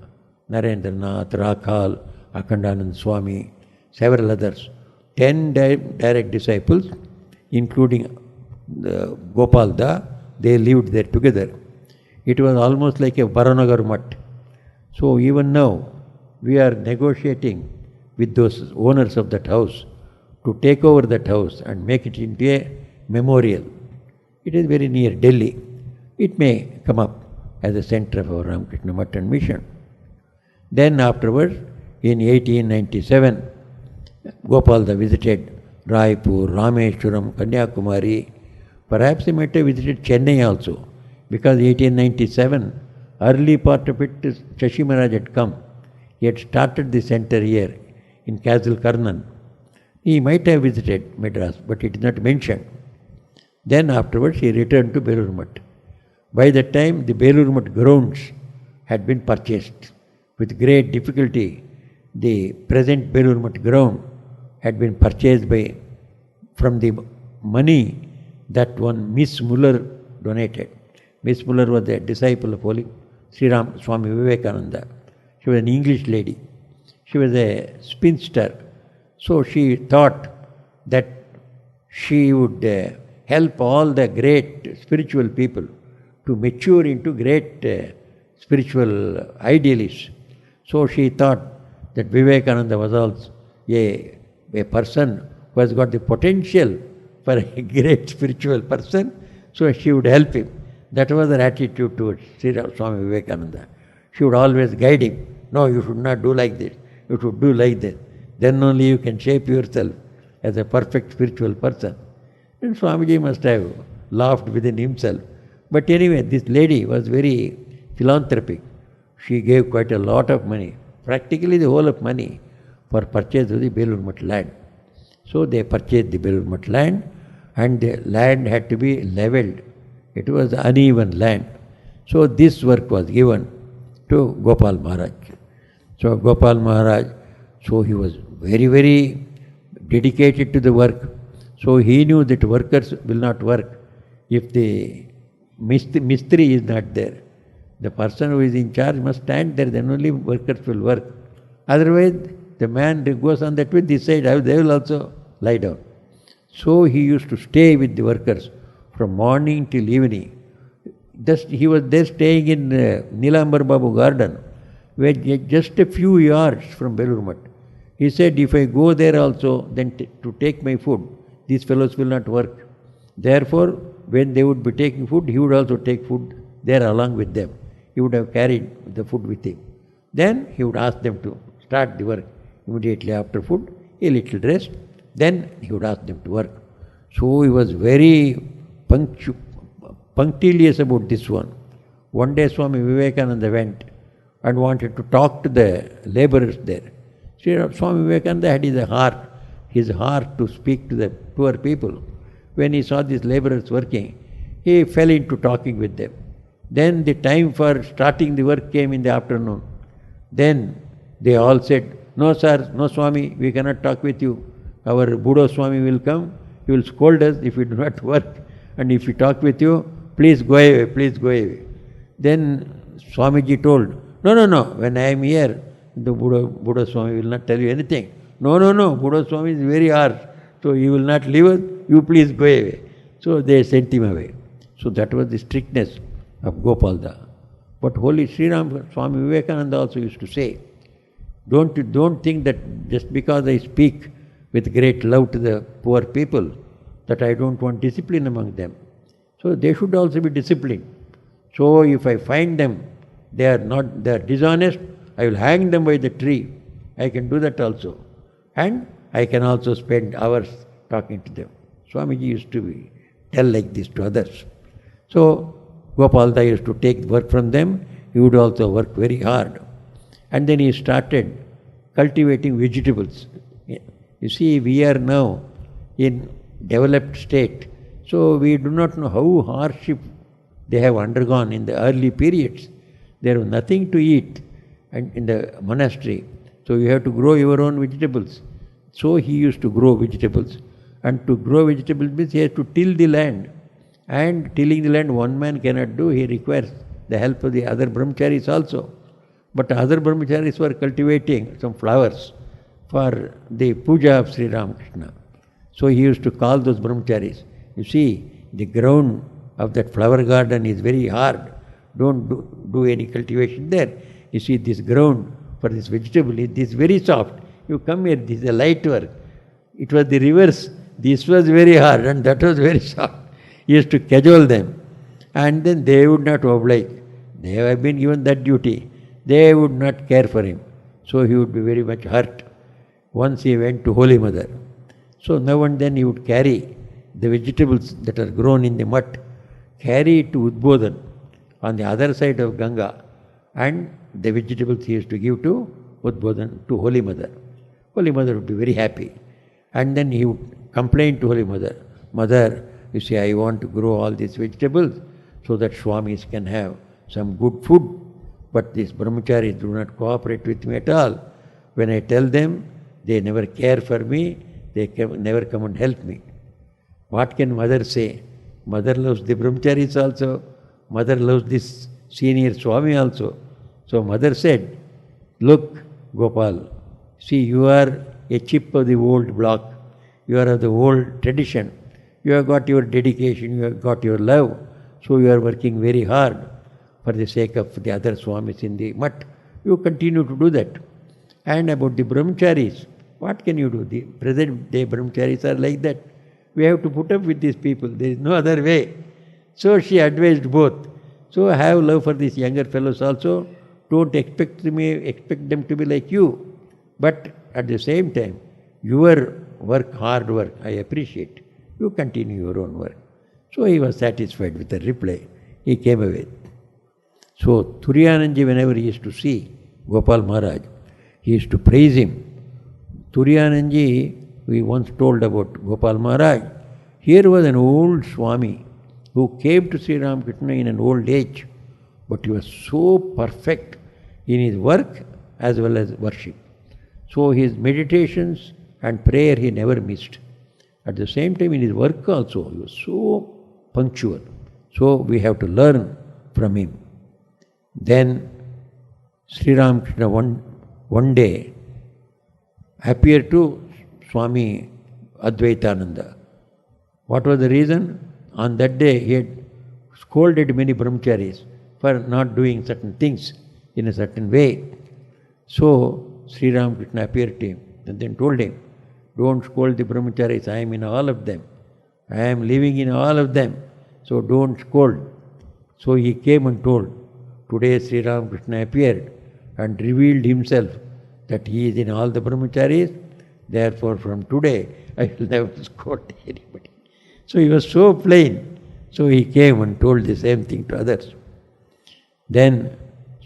Speaker 1: Narendranath, Rakhal, Akhandanand Swami, several others, 10 direct disciples, including Gopalda, they lived there together. It was almost like a Baranagar mutt. So even now, we are negotiating with those owners of that house to take over that house and make it into a memorial. It is very near Delhi. It may come up as a center of our Ramakrishna Mutton mission. Then afterwards, in 1897, Gopalda visited Raipur, Rameshwaram, Kanyakumari. Perhaps he might have visited Chennai also, because 1897, early part of it, Shashi Maharaj had come. He had started the center here in Castle Karnan. He might have visited Madras, but it is not mentioned. Then afterwards he returned to Belur Mutt. By that time the Belur Mutt grounds had been purchased. With great difficulty, the present Belur Mutt ground had been purchased from the money that one Miss Muller donated. Miss Muller was a disciple of Holy Swami Vivekananda. She was an English lady. She was a spinster. So she thought that she would help all the great spiritual people to mature into great spiritual idealists. So she thought that Vivekananda was also a person who has got the potential for a great spiritual person, so she would help him. That was her attitude towards Swami Vivekananda. She would always guide him. No, you should not do like this. You should do like this. Then only you can shape yourself as a perfect spiritual person. And Swamiji must have laughed within himself. But anyway, this lady was very philanthropic. She gave quite a lot of money, practically the whole of money, for purchase of the Belur Mutt land. So they purchased the Belur Mutt land, and the land had to be levelled. It was uneven land. So this work was given to Gopal Maharaj. So Gopal Maharaj, so he was very, very dedicated to the work. So he knew that workers will not work if the mistri is not there. The person who is in charge must stand there, then only workers will work. Otherwise, the man goes on that way, this side, they will also lie down. So he used to stay with the workers from morning till evening. He was there staying in Nilambar Babu garden, where just a few yards from Belur Mutt. He said, if I go there also, then to take my food, these fellows will not work. Therefore, when they would be taking food, he would also take food there along with them. He would have carried the food with him. Then he would ask them to start the work immediately after food, a little rest, then he would ask them to work. So he was very punctilious about this one. One day Swami Vivekananda went and wanted to talk to the laborers there. Swami Vivekananda had his heart to speak to the poor people. when he saw these laborers working, he fell into talking with them. Then the time for starting the work came in the afternoon. Then they all said, "No sir, no Swami, we cannot talk with you. Our Buddha Swami will come, he will scold us if we do not work. And if we talk with you, please go away, please go away." Then Swamiji told, No, when I am here, the Buddha Swami will not tell you anything. No, Buddha Swami is very harsh, so he will not leave us, you please go away. So they sent him away. So that was the strictness of Gopalda. But Holy Sri Ram Swami Vivekananda also used to say, don't think that just because I speak with great love to the poor people, that I don't want discipline among them. So they should also be disciplined. So if I find them, they are dishonest, I will hang them by the tree. I can do that also. And I can also spend hours talking to them. Swamiji used to tell like this to others. So Gopalda used to take work from them. He would also work very hard. And then he started cultivating vegetables. You see, we are now in developed state. So we do not know how hardship they have undergone in the early periods. There was nothing to eat and in the monastery. So you have to grow your own vegetables. So he used to grow vegetables. And to grow vegetables means he has to till the land. And tilling the land one man cannot do. He requires the help of the other brahmacharis also. But other brahmacharis were cultivating some flowers for the puja of Sri Ramakrishna. So he used to call those brahmacharis. You see, the ground of that flower garden is very hard. Don't do any cultivation there. You see, this ground for this vegetable is very soft. You come here, this is a light work. It was the reverse. This was very hard and that was very soft. He used to cajole them. And then they would not oblige. They have been given that duty. They would not care for him. So he would be very much hurt. Once he went to Holy Mother. So now and then he would carry the vegetables that are grown in the mud, carry it to Udbodhan on the other side of Ganga, and the vegetables he used to give to Udbodhan, to Holy Mother. Holy Mother would be very happy. And then he would complain to Holy Mother, "Mother, you see, I want to grow all these vegetables so that Swamis can have some good food. But these brahmacharis do not cooperate with me at all. When I tell them, they never care for me, they never come and help me." What can mother say? Mother loves the brahmacharis also. Mother loves this senior Swami also. So mother said, "Look, Gopal, see, you are a chip of the old block. You are of the old tradition. You have got your dedication, you have got your love. So you are working very hard for the sake of the other Swamis in the mutt. You continue to do that. And about the brahmacharis, what can you do? The present day brahmacharis are like that. We have to put up with these people. There is no other way." So she advised both. So have love for these younger fellows also. Don't expect them to be like you. But at the same time, your work, hard work, I appreciate. You continue your own work. So he was satisfied with the reply. He came away. So Turiyananji, whenever he used to see Gopal Maharaj, he used to praise him. Turiyananji, we once told about Gopal Maharaj. Here was an old Swami who came to Sri Ramakrishna in an old age, but he was so perfect in his work as well as worship. So his meditations and prayer he never missed. At the same time in his work also, he was so punctual. So we have to learn from him. Then Sri Ramakrishna one day appeared to Swami Advaitananda. What was the reason? On that day he had scolded many brahmacharis for not doing certain things in a certain way. So Sri Ramakrishna appeared to him and then told him, "Don't scold the brahmacharis, I am in all of them. I am living in all of them. So don't scold." So he came and told, today Sri Ramakrishna appeared and revealed himself that he is in all the brahmacharis. Therefore from today I will never scold anybody. So he was so plain. So he came and told the same thing to others. Then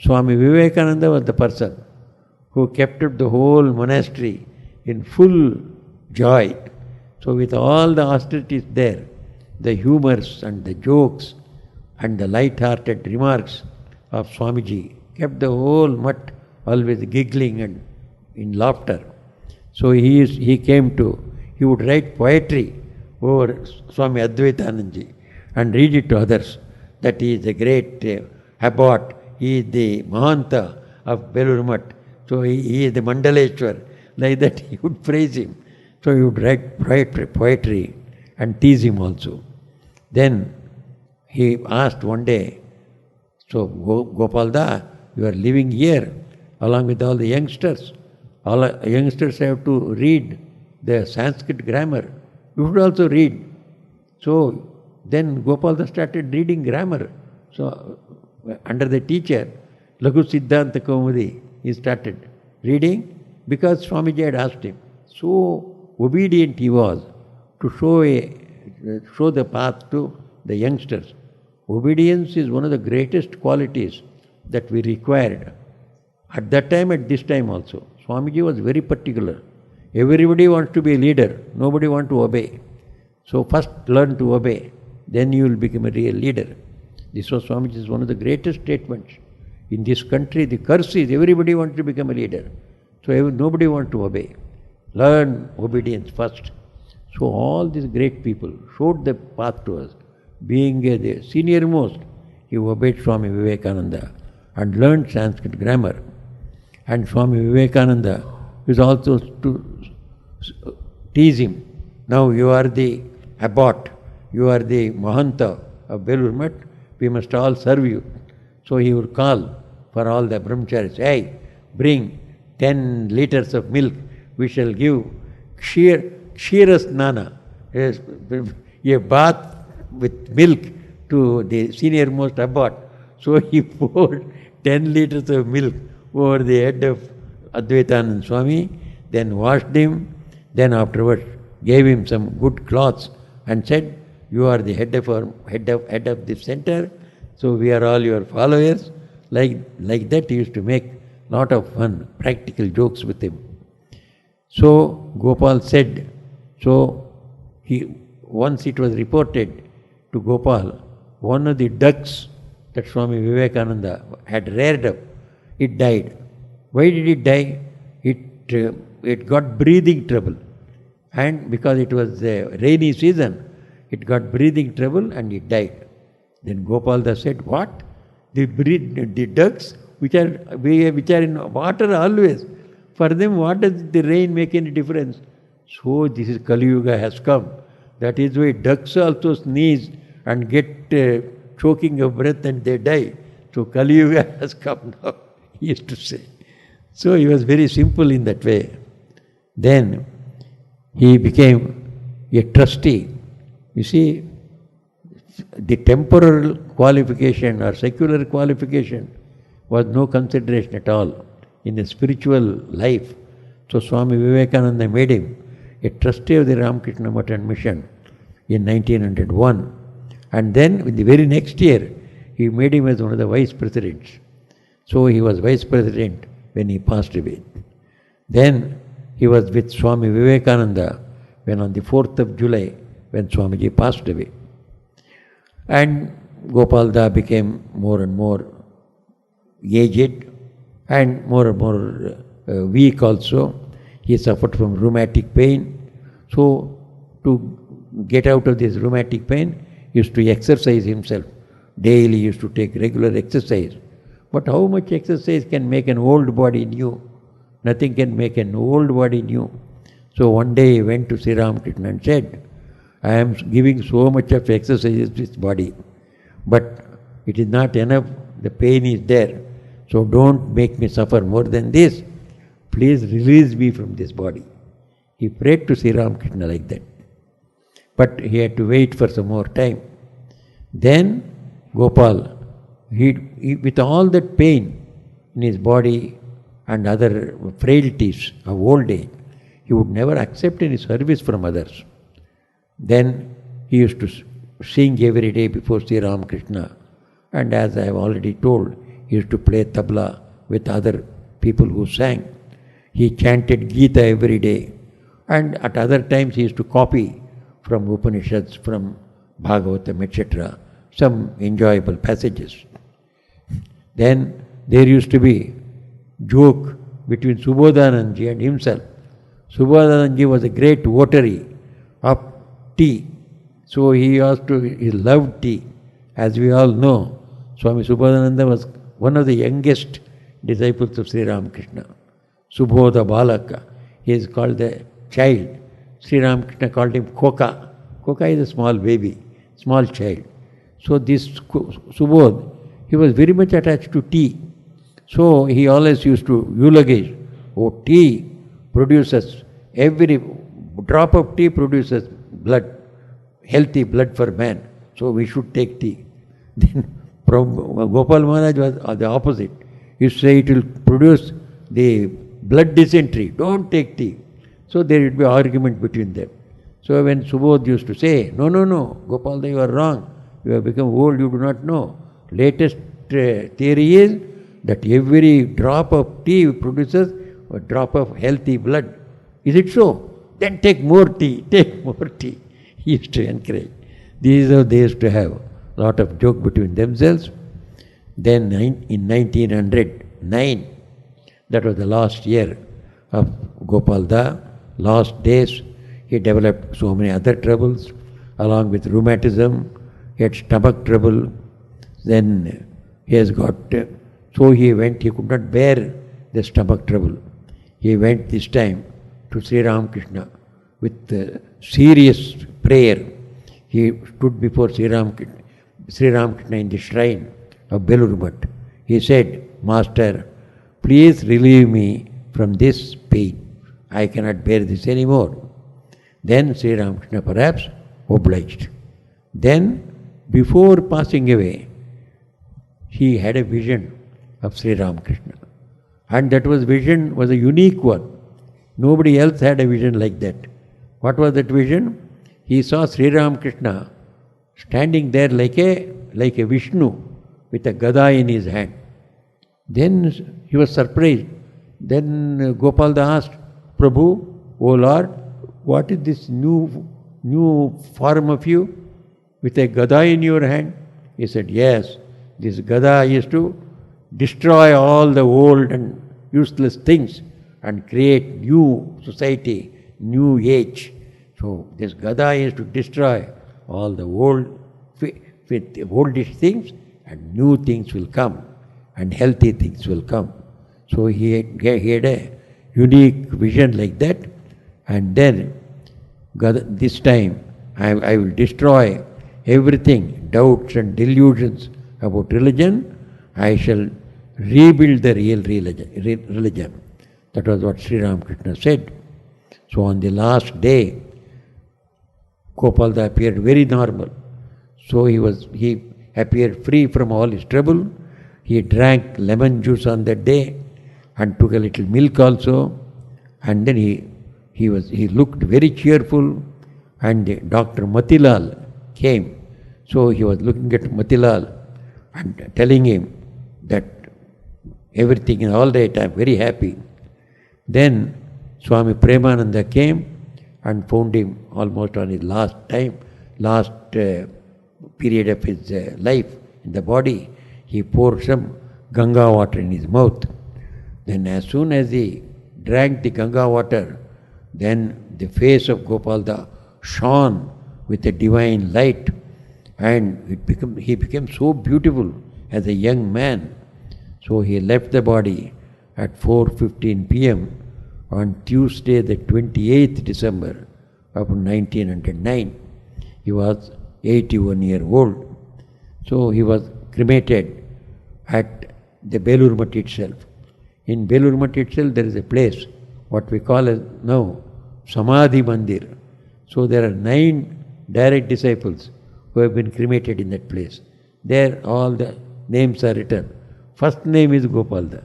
Speaker 1: Swami Vivekananda was the person who kept up the whole monastery in full joy. So with all the austerities there, the humors and the jokes and the light-hearted remarks of Swamiji kept the whole mutt always giggling and in laughter. So he would write poetry over Swami Advaitananda and read it to others, that he is a great abbot, he is the Mahanta of Belur Mutt, so he is the Mandaleshwar. Like that he would praise him. So he would write poetry and tease him also. Then he asked one day, so Gopalda, you are living here along with all the youngsters. All youngsters have to read the Sanskrit grammar. You should also read. So then Gopalda started reading grammar. So under the teacher, Laghu Siddhanta Kaumudi, he started reading because Swamiji had asked him. So obedient he was to show the path to the youngsters. Obedience is one of the greatest qualities that we required. At that time, at this time also. Swamiji was very particular. Everybody wants to be a leader. Nobody wants to obey. So first learn to obey. Then you will become a real leader. This was Swamiji's one of the greatest statements. In this country, the curse is everybody wants to become a leader. So nobody wants to obey. Learn obedience first. So all these great people showed the path to us. Being the senior most, he obeyed Swami Vivekananda and learned Sanskrit grammar. And Swami Vivekananda is also to tease him. Now you are the abbot, you are the Mahanta of Belur Mutt, we must all serve you. So he would call for all the brahmacharis, hey, bring 10 liters of milk, we shall give Ksheerasnana, a bath with milk to the senior most abbot. So he poured 10 liters of milk over the head of Advaitananda Swami, then washed him, then afterwards gave him some good cloths and said, you are the head of this center, so we are all your followers. Like that he used to make lot of fun, practical jokes with him. So Gopal said, once it was reported to Gopal, one of the ducks that Swami Vivekananda had reared up, it died. Why did it die? It got breathing trouble. And because it was the rainy season, it got breathing trouble and it died. Then Gopalda said, what? The ducks which are in water always, for them what does the rain make any difference? So this is Kali Yuga has come. That is why ducks also sneeze and get choking of breath and they die. So Kali Yuga has come now, he used to say. So he was very simple in that way. Then he became a trustee. You see, the temporal qualification or secular qualification was no consideration at all in the spiritual life. So Swami Vivekananda made him a trustee of the Ramakrishna Math and Mission in 1901. And then in the very next year, he made him as one of the vice presidents. So he was vice president when he passed away. Then he was with Swami Vivekananda when on the 4th of July, when Swamiji passed away. And Gopalda became more and more aged and more weak also. He suffered from rheumatic pain. So to get out of this rheumatic pain, he used to exercise himself. Daily he used to take regular exercise. But how much exercise can make an old body new? Nothing can make an old body new. So one day he went to Sri Ramakrishna and said, I am giving so much of exercise to this body, but it is not enough, the pain is there. So don't make me suffer more than this. Please release me from this body. He prayed to Sri Ramakrishna like that. But he had to wait for some more time. Then Gopal, he with all that pain in his body and other frailties of old age, he would never accept any service from others. Then he used to sing every day before Sri Ramakrishna, and as I have already told, he used to play tabla with other people who sang. He chanted Gita every day, and at other times he used to copy from Upanishads, from Bhagavatam, etc. Some enjoyable passages. Then there used to be joke between Subodhananji and himself. Subodhananji was a great votary of tea. So he loved tea. As we all know, Swami Subodhananda was one of the youngest disciples of Sri Ramakrishna. Subodha Balaka. He is called the child. Sri Ramakrishna called him Koka. Koka is a small baby, small child. So this Subodh, he was very much attached to tea. So he always used to eulogize, oh, tea produces, every drop of tea produces blood, healthy blood for man. So we should take tea. Then Gopal Maharaj was the opposite. He used to say it will produce the blood dysentery, don't take tea. So there would be argument between them. So when Subodh used to say, no, Gopal, you are wrong. You have become old, you do not know. Latest theory is that every drop of tea produces a drop of healthy blood. Is it so? Then take more tea, take more tea. He used to encourage. These are they used to have a lot of joke between themselves. Then in 1909, that was the last year of Gopal Da, last days, he developed so many other troubles, along with rheumatism, he had stomach trouble, then he has got, so he went, he could not bear the stomach trouble. He went this time to Sri Ramakrishna with serious prayer. He stood before Sri Ramakrishna in the shrine of Belur Math. He said, Master, please relieve me from this pain. I cannot bear this anymore. Then Sri Ramakrishna perhaps obliged. Then, before passing away, he had a vision of Sri Ramakrishna. And that vision was a unique one. Nobody else had a vision like that. What was that vision? He saw Sri Ramakrishna standing there like a Vishnu with a gada in his hand. Then he was surprised. Then Gopalda asked, Prabhu, O Lord, what is this new form of you with a gada in your hand? He said, yes, this gada is to destroy all the old and useless things and create new society, new age. So this gada is to destroy all the old, with oldish things, and new things will come, and healthy things will come. So he had a unique vision like that, and then this time I will destroy everything, doubts and delusions about religion. I shall rebuild the real religion. That was what Sri Ramakrishna said. So on the last day, Gopalda appeared very normal. So he appeared free from all his trouble. He drank lemon juice on that day and took a little milk also. And then he looked very cheerful. And Dr. Matilal came. So he was looking at Matilal and telling him that everything is all right, I am very happy. Then Swami Premananda came and found him almost on his last period of his life in the body. He poured some Ganga water in his mouth. Then as soon as he drank the Ganga water, then the face of Gopalda shone with a divine light, and he became so beautiful as a young man. So he left the body at 4:15 p.m. on Tuesday the 28th December of 1909. He was 81 years old. So he was cremated at the Belur Math itself. In Belur Math itself there is a place, what we call as now Samadhi Mandir. So there are 9 direct disciples who have been cremated in that place. There all the names are written. First name is Gopalda.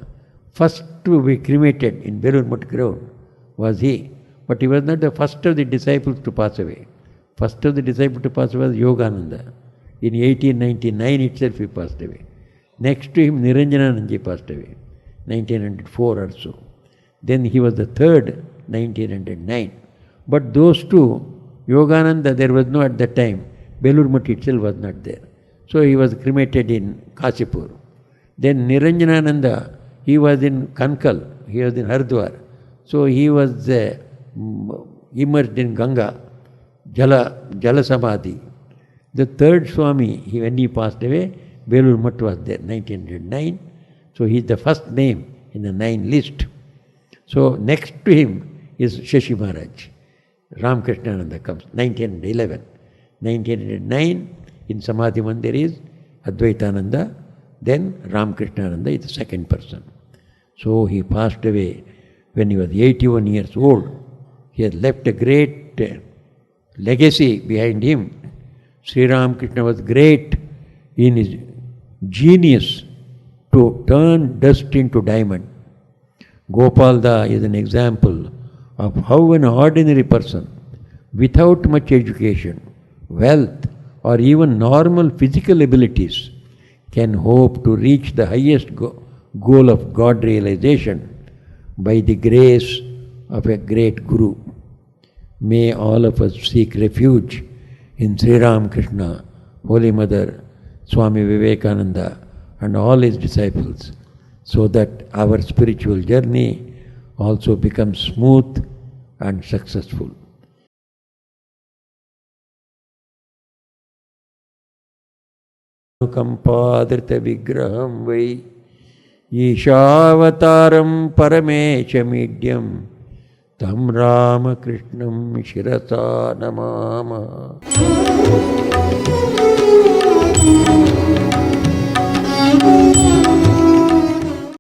Speaker 1: First to be cremated in Belur Math ground was he. But he was not the first of the disciples to pass away. First of the disciples to pass away was Yogananda. In 1899 itself he passed away. Next to him Niranjanananji passed away, 1904 or so. Then he was the third, 1909. But those two, Yogananda, there was no at that time Belur Mutt itself was not there. So he was cremated in Kasipur. Then Niranjanananda, he was in Kankal, he was in Haridwar. So he was immersed in Ganga, Jala Samadhi. The third Swami, when he passed away, Belur Mutt was there, 1909. So he is the first name in the 9 list. So next to him is Shashi Maharaj. Ramakrishnananda comes, 1911. 1909 in Samadhi Mandir is Advaitananda, then Ramakrishnananda is the second person. So he passed away when he was 81 years old. He has left a great legacy behind him. Sri Ramakrishna was great in his genius to turn dust into diamond. Gopalda is an example of how an ordinary person, without much education, wealth, or even normal physical abilities, can hope to reach the highest goal of God realization by the grace of a great Guru. May all of us seek refuge in Sri Ramakrishna, Holy Mother, Swami Vivekananda, and all his disciples, so that our spiritual journey also becomes smooth and successful. Kampadrita vigraham vai Ishavataram parameshamidhyam tam Ramakrishnam shirasa namama.